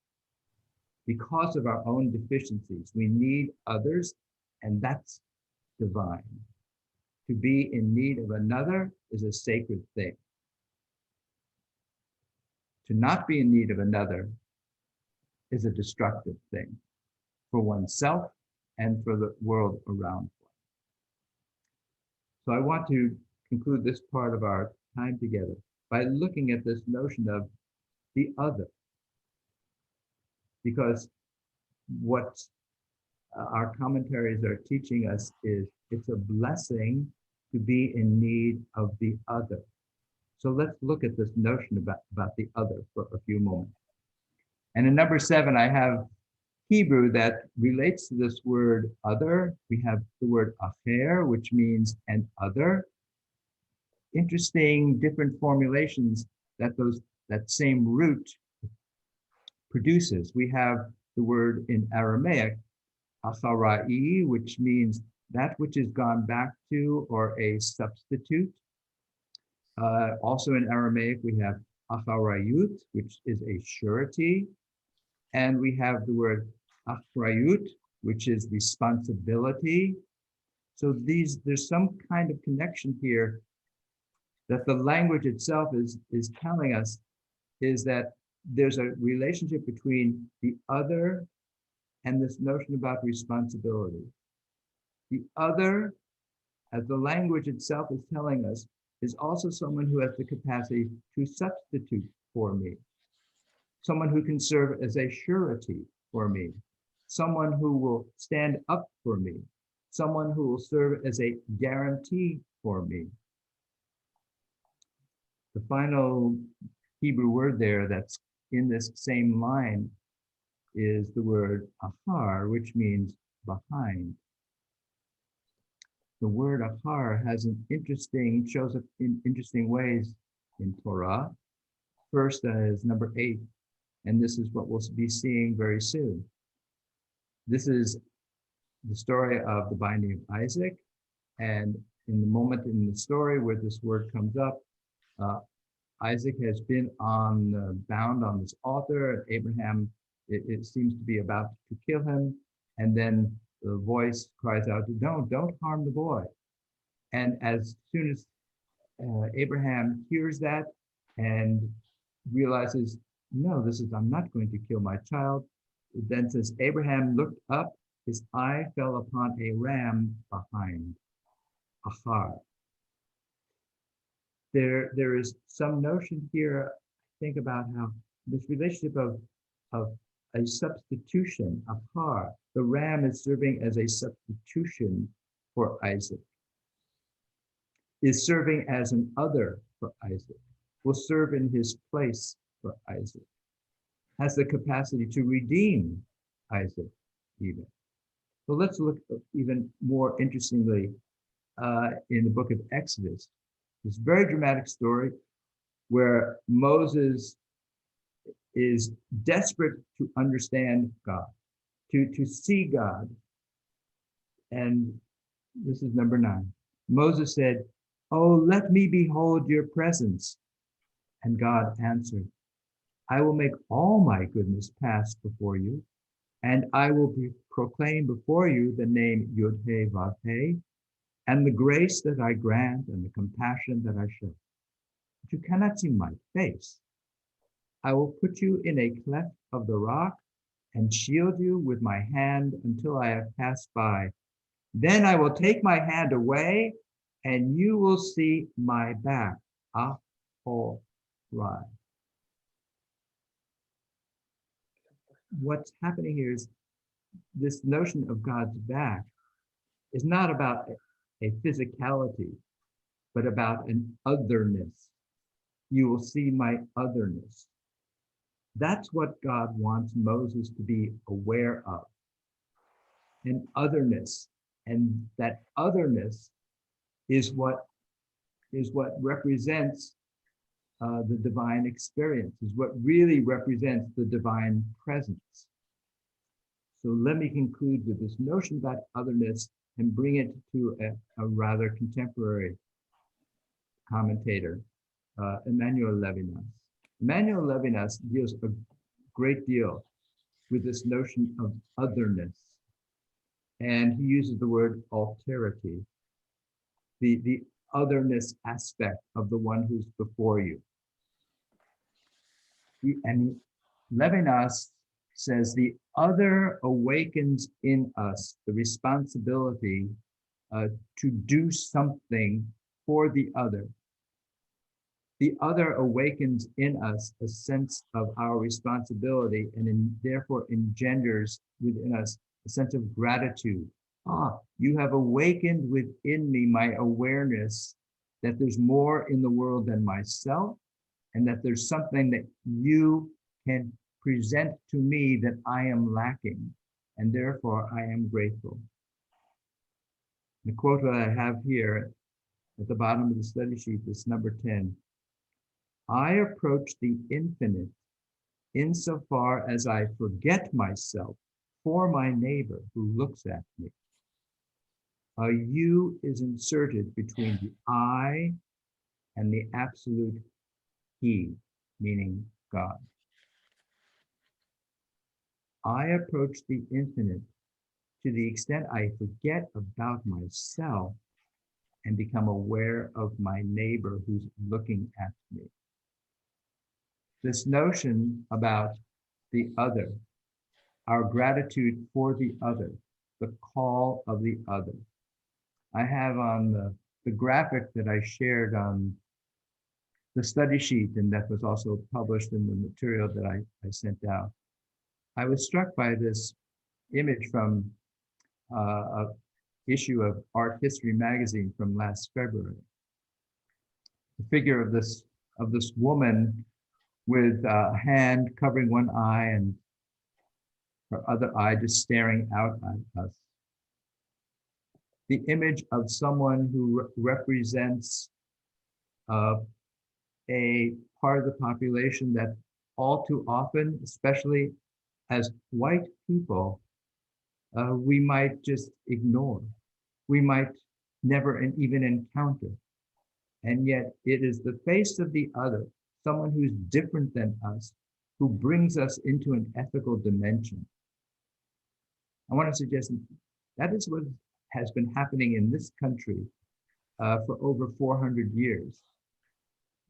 because of our own deficiencies. We need others, and that's divine. To be in need of another is a sacred thing. To not be in need of another is a destructive thing for oneself and for the world around one. So I want to conclude this part of our time together by looking at this notion of the other, because what our commentaries are teaching us is it's a blessing to be in need of the other. So let's look at this notion about the other for a few moments. And in number 7, I have Hebrew that relates to this word other. We have the word acher, which means an other. Interesting different formulations that same root produces. We have the word in Aramaic, acharai, which means that which is gone back to or a substitute. Also in Aramaic, we have acharayut, which is a surety. And we have the word achrayut, which is responsibility. So there's some kind of connection here that the language itself is telling us, is that there's a relationship between the other and this notion about responsibility. The other, as the language itself is telling us, is also someone who has the capacity to substitute for me, someone who can serve as a surety for me, someone who will stand up for me, someone who will serve as a guarantee for me. The final Hebrew word there that's in this same line is the word achar, which means behind. The word achar shows up in interesting ways in Torah. First is number 8, and this is what we'll be seeing very soon. This is the story of the binding of Isaac, and in the moment in the story where this word comes up, Isaac has been bound on this altar, and Abraham, it seems to be about to kill him, and then the voice cries out, don't harm the boy. And as soon as Abraham hears that and realizes, no, I'm not going to kill my child, it then says, Abraham looked up, his eye fell upon a ram behind, achar. There is some notion here, I think, about how this relationship of of a substitution, a par. The ram is serving as a substitution for Isaac, is serving as an other for Isaac, will serve in his place for Isaac, has the capacity to redeem Isaac even. So let's look even more interestingly in the book of Exodus, this very dramatic story where Moses is desperate to understand God, to see God. And this is number 9. Moses said, "Oh, let me behold your presence." And God answered, "I will make all my goodness pass before you, and I will proclaim before you the name Yod-Heh Vav-Heh, and the grace that I grant and the compassion that I show. But you cannot see my face. I will put you in a cleft of the rock and shield you with my hand until I have passed by. Then I will take my hand away and you will see my back." Right. What's happening here is this notion of God's back is not about a physicality, but about an otherness. You will see my otherness. That's what God wants Moses to be aware of, an otherness. And that otherness is what represents the divine experience, is what really represents the divine presence. So let me conclude with this notion about otherness and bring it to a rather contemporary commentator, Emmanuel Levinas. Emmanuel Levinas deals a great deal with this notion of otherness, and he uses the word alterity, the otherness aspect of the one who's before you. And Levinas says the other awakens in us the responsibility to do something for the other. The other awakens in us a sense of our responsibility and therefore engenders within us a sense of gratitude. You have awakened within me my awareness that there's more in the world than myself, and that there's something that you can present to me that I am lacking, and therefore I am grateful. The quote that I have here at the bottom of the study sheet is number 10. "I approach the infinite insofar as I forget myself for my neighbor who looks at me." A you is inserted between the I and the absolute he, meaning God. I approach the infinite to the extent I forget about myself and become aware of my neighbor who's looking at me. This notion about the other, our gratitude for the other, the call of the other. I have on the graphic that I shared on the study sheet, and that was also published in the material that I sent out. I was struck by this image from an issue of Art History magazine from last February. The figure of this woman with a hand covering one eye and her other eye just staring out at us. The image of someone who represents a part of the population that all too often, especially as white people, we might just ignore. We might never even encounter. And yet it is the face of the other, someone who's different than us, who brings us into an ethical dimension. I want to suggest that is what has been happening in this country for over 400 years.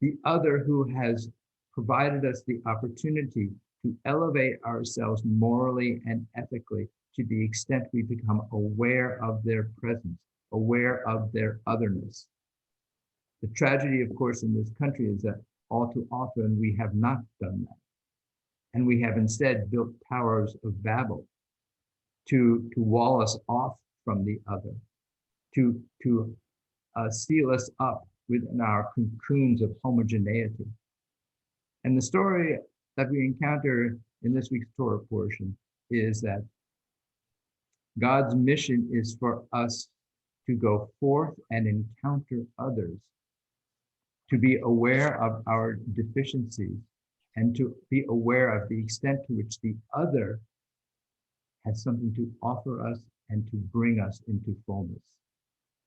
The other who has provided us the opportunity to elevate ourselves morally and ethically to the extent we become aware of their presence, aware of their otherness. The tragedy, of course, in this country is that all too often we have not done that. And we have instead built towers of Babel to wall us off from the other, to seal us up within our cocoons of homogeneity. And the story that we encounter in this week's Torah portion is that God's mission is for us to go forth and encounter others, to be aware of our deficiencies, and to be aware of the extent to which the other has something to offer us and to bring us into fullness.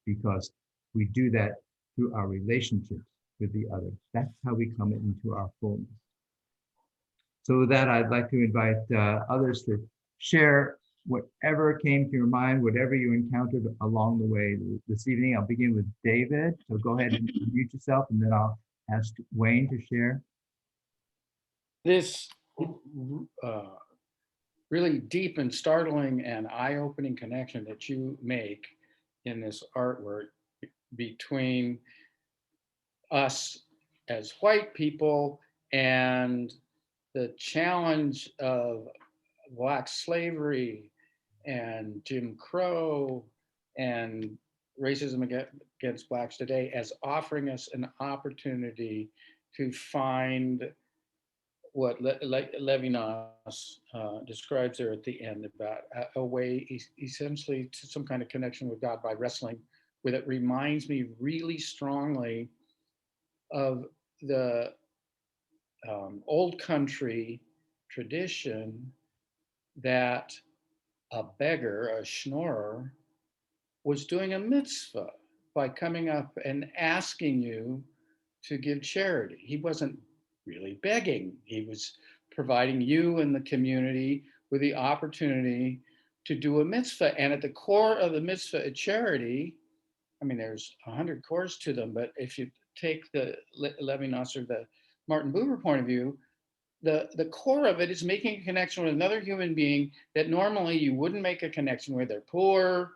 Because we do that through our relationships with the other. That's how we come into our fullness. So with that, I'd like to invite others to share whatever came to your mind, whatever you encountered along the way this evening. I'll begin with David. So go ahead and mute yourself, and then I'll ask Wayne to share. This really deep and startling and eye-opening connection that you make in this artwork between us as white people and the challenge of Black slavery and Jim Crow and racism against Blacks today as offering us an opportunity to find what Levinas describes there at the end about a way essentially to some kind of connection with God by wrestling with it. Reminds me really strongly of the old country tradition that a beggar, a schnorrer, was doing a mitzvah by coming up and asking you to give charity. He wasn't really begging. He was providing you and the community with the opportunity to do a mitzvah. And at the core of the mitzvah at charity, I mean, there's 100 cores to them, but if you take the Levinas or the Martin Buber point of view, the core of it is making a connection with another human being that normally you wouldn't make a connection with. They're poor,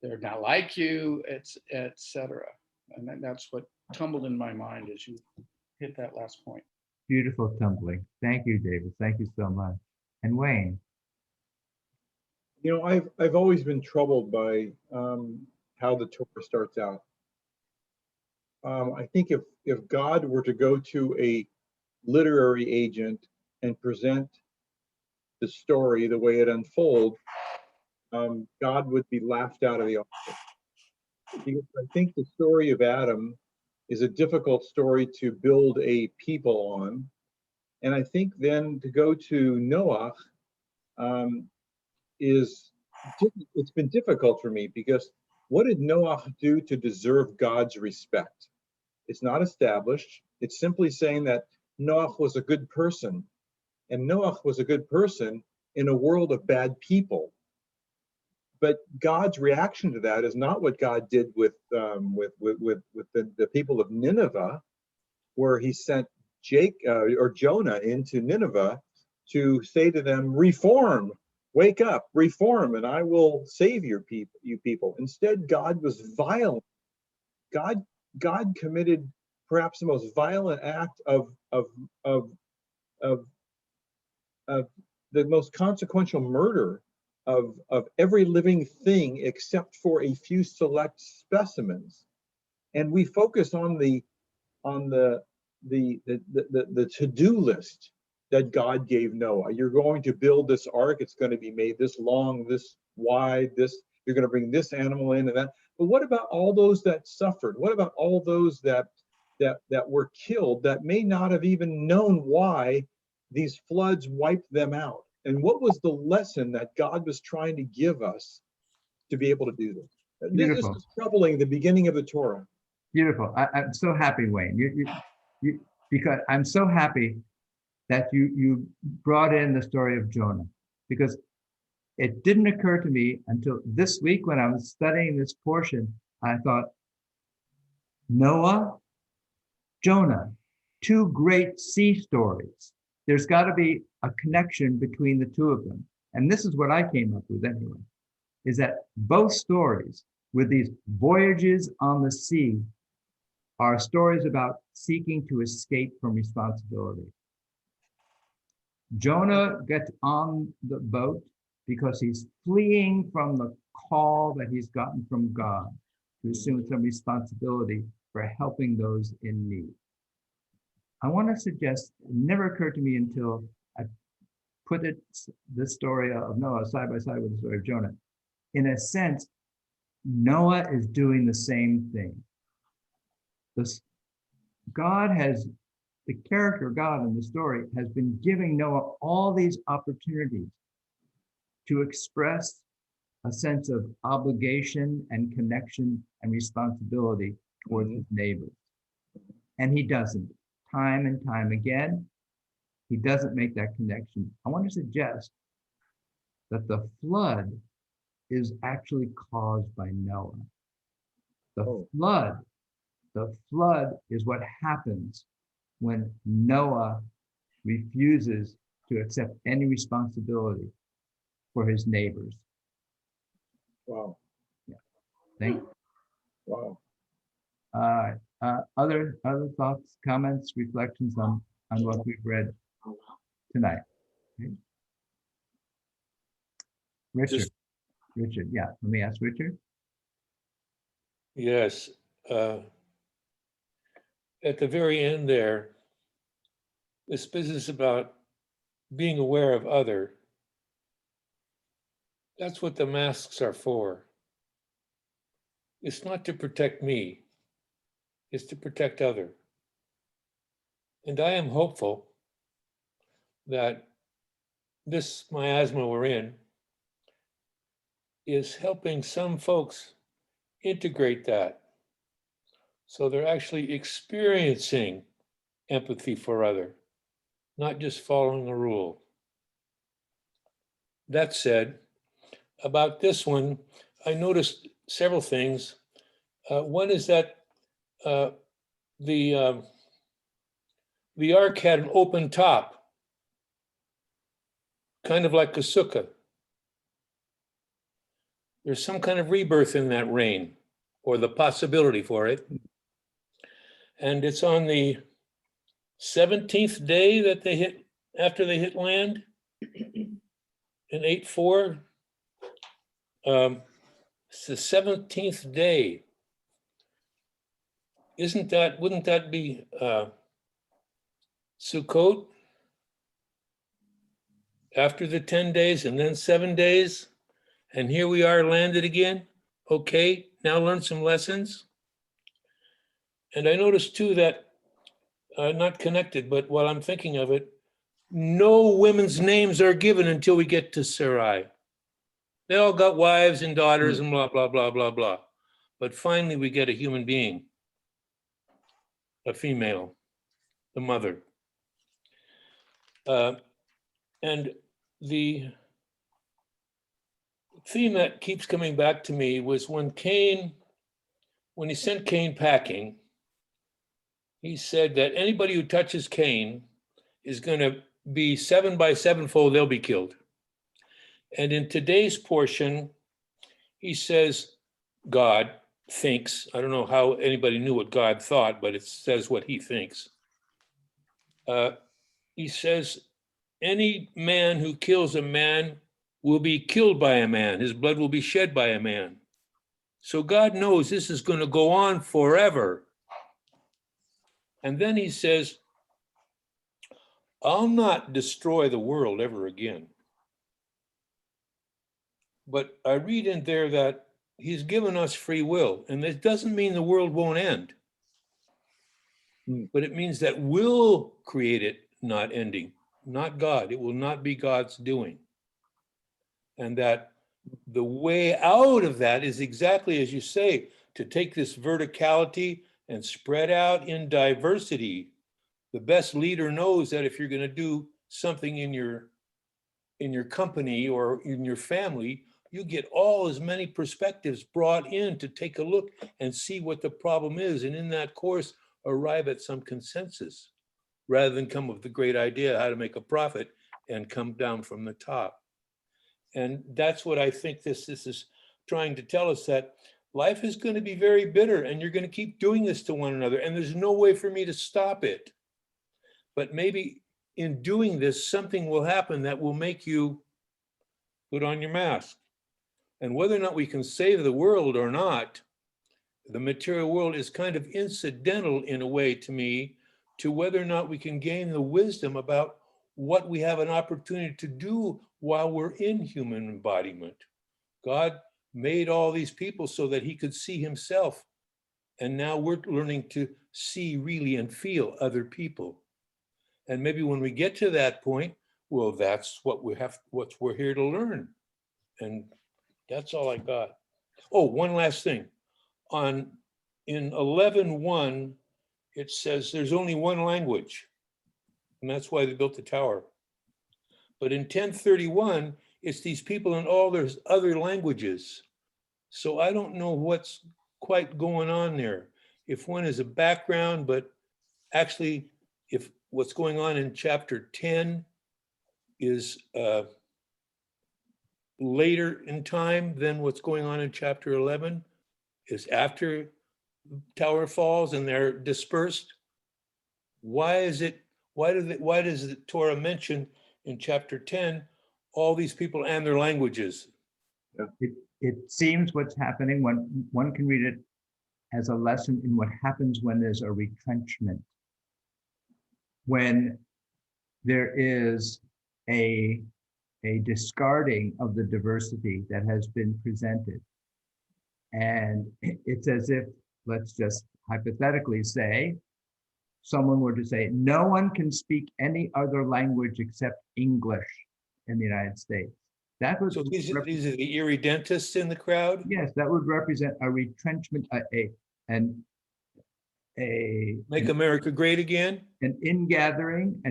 they're not like you, etc. And that's what tumbled in my mind as you hit that last point. Beautiful tumbling. Thank you, David. Thank you so much. And Wayne. You know, I've always been troubled by how the Torah starts out. I think if God were to go to a literary agent and present the story the way it unfolds, God would be laughed out of the office. Because I think the story of Adam is a difficult story to build a people on. And I think then to go to Noach it's been difficult for me, because what did Noach do to deserve God's respect? It's not established. It's simply saying that Noach was a good person, and Noach was a good person in a world of bad people. But God's reaction to that is not what God did with the people of Nineveh, where he sent Jonah into Nineveh to say to them, reform, wake up, reform, and I will save you people. Instead, God was violent. God committed perhaps the most violent act of the most consequential murder of every living thing except for a few select specimens. And we focus on the to-do list that God gave Noah. You're going to build this ark. It's going to be made this long, this wide, you're going to bring this animal in and that. But what about all those that suffered? What about all those that were killed that may not have even known why these floods wiped them out? And what was the lesson that God was trying to give us to be able to do this? Beautiful. This is troubling, the beginning of the Torah. Beautiful. I'm so happy, Wayne. You because I'm so happy that you brought in the story of Jonah, because it didn't occur to me until this week when I was studying this portion. I thought, Noah, Jonah, two great sea stories. There's got to be a connection between the two of them. And this is what I came up with anyway, is that both stories with these voyages on the sea are stories about seeking to escape from responsibility. Jonah gets on the boat because he's fleeing from the call that he's gotten from God to assume some responsibility for helping those in need. I want to suggest, it never occurred to me until I put this story of Noah side by side with the story of Jonah. In a sense, Noah is doing the same thing. God has, the character of God in the story has been giving Noah all these opportunities to express a sense of obligation and connection and responsibility towards his neighbors. And he doesn't. Time and time again, he doesn't make that connection. I want to suggest that the flood is actually caused by Noah. The flood is what happens when Noah refuses to accept any responsibility for his neighbors. Wow. Yeah. Thank you. Wow. Other thoughts, comments, reflections on what we've read tonight? Okay. Richard, yeah, let me ask Richard. Yes. At the very end there, this business about being aware of other, that's what the masks are for. It's not to protect me, it's to protect other. And I am hopeful that this miasma we're in is helping some folks integrate that. So they're actually experiencing empathy for other, not just following a rule. That said, about this one, I noticed several things. One is that the ark had an open top, kind of like a sukkah. There's some kind of rebirth in that rain, or the possibility for it. And it's on the 17th day that they hit, after they hit land in 8:4. It's the 17th day. Wouldn't that be Sukkot? After the 10 days and then 7 days, and here we are landed again. Okay, now learn some lessons. And I noticed too that, not connected, but while I'm thinking of it, no women's names are given until we get to Sarai. They all got wives and daughters and blah, blah, blah, blah, blah. But finally we get a human being, a female, the mother. And the theme that keeps coming back to me was when he sent Cain packing, he said that anybody who touches Cain is going to be 7 by 7-fold, they'll be killed. And in today's portion, he says, God thinks, I don't know how anybody knew what God thought, but it says what he thinks. He says, any man who kills a man will be killed by a man. His blood will be shed by a man. So God knows this is going to go on forever. And then he says, I'll not destroy the world ever again. But I read in there that he's given us free will, and this doesn't mean the world won't end. But it means that we'll create it not ending, not God. It will not be God's doing. And that the way out of that is exactly as you say, to take this verticality and spread out in diversity. The best leader knows that if you're going to do something in your company or in your family, you get all as many perspectives brought in to take a look and see what the problem is. And in that course, arrive at some consensus rather than come with the great idea how to make a profit and come down from the top. And that's what I think this is trying to tell us, that life is going to be very bitter and you're going to keep doing this to one another. And there's no way for me to stop it. But maybe in doing this, something will happen that will make you put on your mask. And whether or not we can save the world or not, the material world is kind of incidental in a way to me to whether or not we can gain the wisdom about what we have an opportunity to do while we're in human embodiment. God made all these people so that he could see himself. And now we're learning to see really and feel other people. And maybe when we get to that point, well, that's what we're here to learn. And that's all I got. Oh, one last thing. In 11:1, it says there's only one language, and that's why they built the tower. But in 10:31, it's these people in all their other languages. So I don't know what's quite going on there. If one is a background, but actually, if what's going on in chapter 10 is later in time than what's going on in chapter 11, is after tower falls and they're dispersed. Why does the Torah mention in chapter 10 all these people and their languages? It seems what's happening when one can read it as a lesson in what happens when there's a retrenchment. When there is a discarding of the diversity that has been presented. And it's as if, let's just hypothetically say, someone were to say, no one can speak any other language except English in the United States. That would So these are the irredentists in the crowd? Yes, that would represent a retrenchment, Make America great again? An ingathering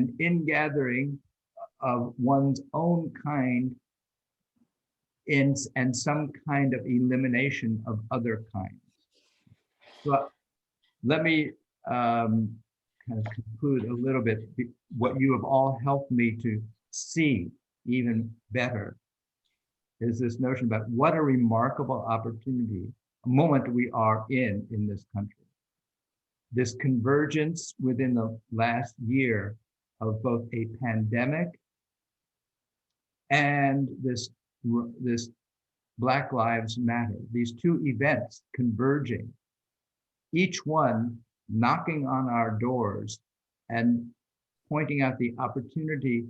of one's own kind and some kind of elimination of other kinds. So let me kind of conclude a little bit what you have all helped me to see even better is this notion about what a remarkable opportunity, a moment we are in this country. This convergence within the last year of both a pandemic and this Black Lives Matter, these two events converging, each one knocking on our doors and pointing out the opportunity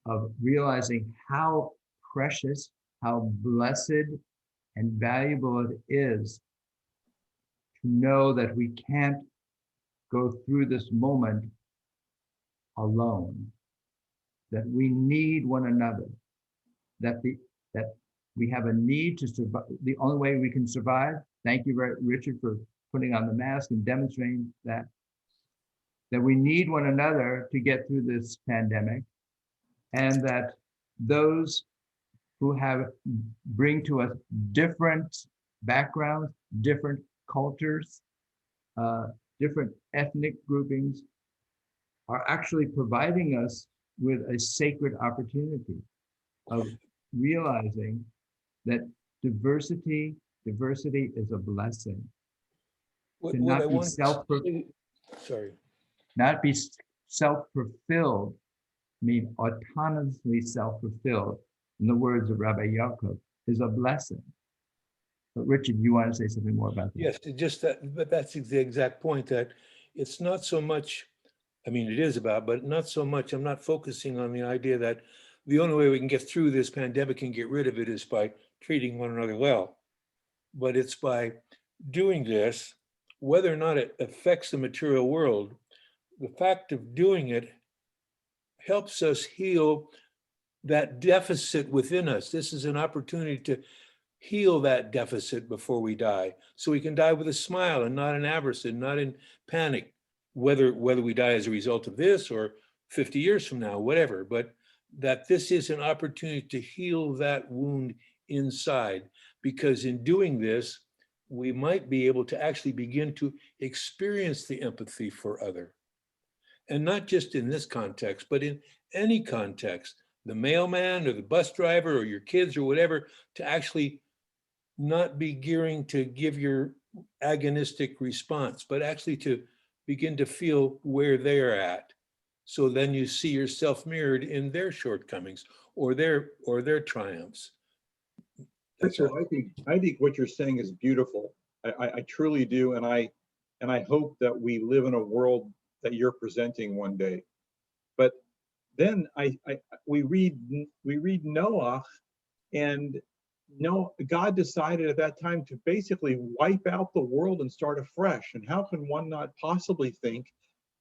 of realizing how precious, how blessed and valuable it is to know that we can't go through this moment alone, that we need one another, that we have a need to survive. The only way we can survive, thank you, Richard, for putting on the mask and demonstrating that we need one another to get through this pandemic, and that those who bring to us different backgrounds, different cultures, different ethnic groupings, are actually providing us with a sacred opportunity of realizing that diversity is a blessing. To not be self-fulfilled, mean autonomously self-fulfilled, in the words of Rabbi Yaakov, is a blessing. But Richard, you want to say something more about that? Yes, just that, but that's the exact point, that it's not so much, I mean, it is about, but not so much, I'm not focusing on the idea that the only way we can get through this pandemic and get rid of it is by treating one another well. But it's by doing this, whether or not it affects the material world, the fact of doing it helps us heal that deficit within us. This is an opportunity to heal that deficit before we die, so we can die with a smile and not in avarice and not in panic, whether we die as a result of this or 50 years from now, whatever, but that this is an opportunity to heal that wound inside, because in doing this, we might be able to actually begin to experience the empathy for other. And not just in this context, but in any context, the mailman or the bus driver or your kids or whatever, to actually not be gearing to give your agonistic response, but actually to begin to feel where they're at So then you see yourself mirrored in their shortcomings or their triumphs. That's Richard, all. I think what you're saying is beautiful. I truly do, and I hope that we live in a world that you're presenting one day. But then we read Noah, and God decided at that time to basically wipe out the world and start afresh. And how can one not possibly think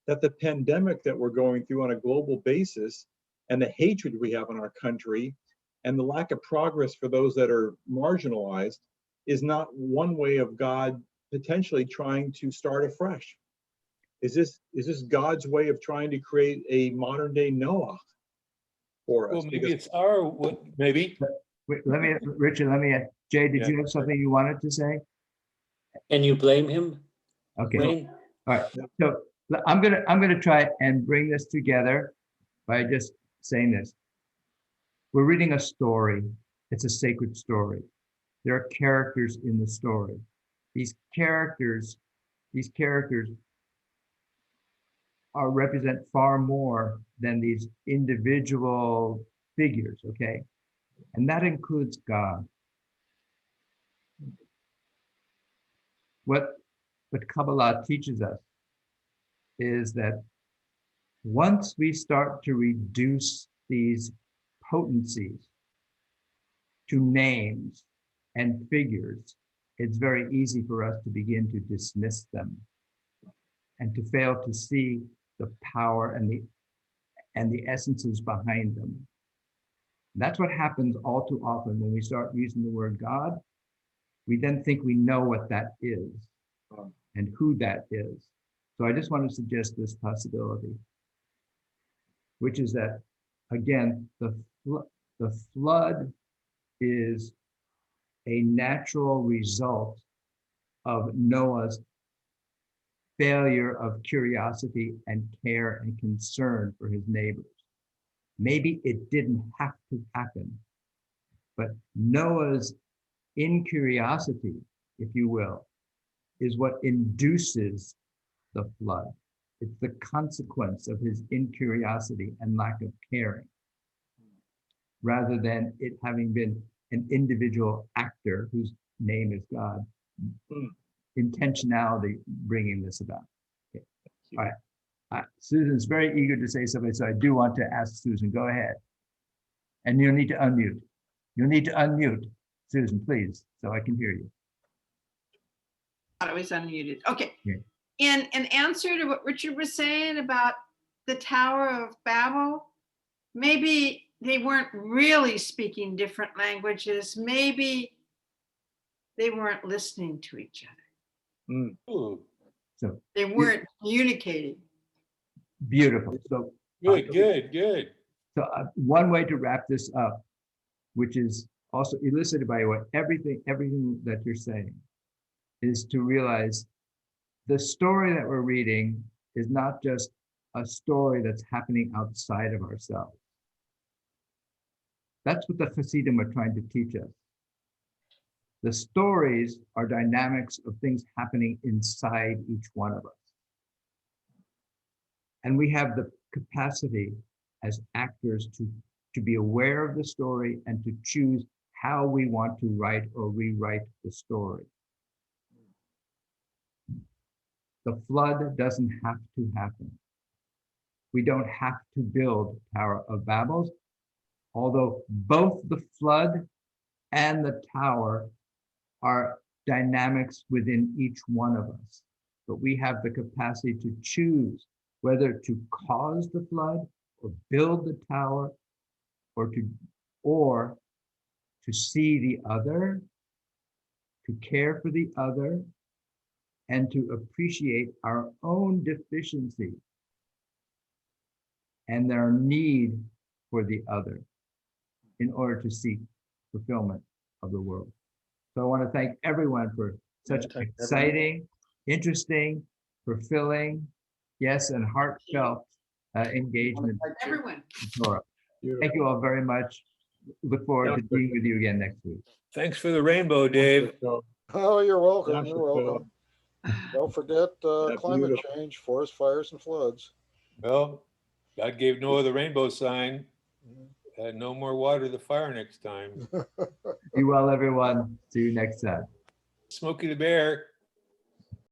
that the pandemic that we're going through on a global basis, and the hatred we have in our country, and the lack of progress for those that are marginalized, is not one way of God potentially trying to start afresh? Is this God's way of trying to create a modern day Noah for us? Well, maybe it's our, maybe. Wait, Richard, Jay, did you have something you wanted to say? Can you blame him? Okay, Wayne? all right. So I'm gonna try and bring this together by just saying this. We're reading a story. It's a sacred story. There are characters in the story. These characters represent far more than these individual figures, okay? And that includes God. What Kabbalah teaches us is that once we start to reduce these potencies to names and figures, it's very easy for us to begin to dismiss them and to fail to see the power and the essences behind them. That's what happens all too often when we start using the word God. We then think we know what that is and who that is. So I just want to suggest this possibility, which is that, again, the flood is a natural result of Noah's failure of curiosity and care and concern for his neighbors. Maybe it didn't have to happen, but Noah's incuriosity, if you will, is what induces the flood. It's the consequence of his incuriosity and lack of caring, rather than it having been an individual actor whose name is God, intentionality bringing this about. Okay. All right. Susan's very eager to say something, so I do want to ask Susan, go ahead. And you'll need to unmute. You'll need to unmute, Susan, please, so I can hear you. I was unmuted. Okay. Yeah. In answer to what Richard was saying about the Tower of Babel, maybe they weren't really speaking different languages. Maybe they weren't listening to each other. So they weren't communicating. Beautiful. So good. So one way to wrap this up, which is also elicited by what everything that you're saying, is to realize the story that we're reading is not just a story that's happening outside of ourselves. That's what the Hasidim are trying to teach us. The stories are dynamics of things happening inside each one of us. And we have the capacity as actors to be aware of the story and to choose how we want to write or rewrite the story. The flood doesn't have to happen. We don't have to build Tower of Babel, although both the flood and the tower are dynamics within each one of us. But we have the capacity to choose whether to cause the flood or build the tower, or to see the other, to care for the other, and to appreciate our own deficiency and their need for the other in order to seek fulfillment of the world. So I want to thank everyone for such exciting, interesting, fulfilling, yes, and heartfelt engagement. Everyone. Thank you all very much. Look forward to being with you again next week. Thanks for the rainbow, Dave. Oh, you're welcome. You're welcome. Don't forget climate change, forest fires, and floods. Well, God gave Noah the rainbow sign. No more water the fire next time. Be well, everyone. See you next time. Smokey the Bear.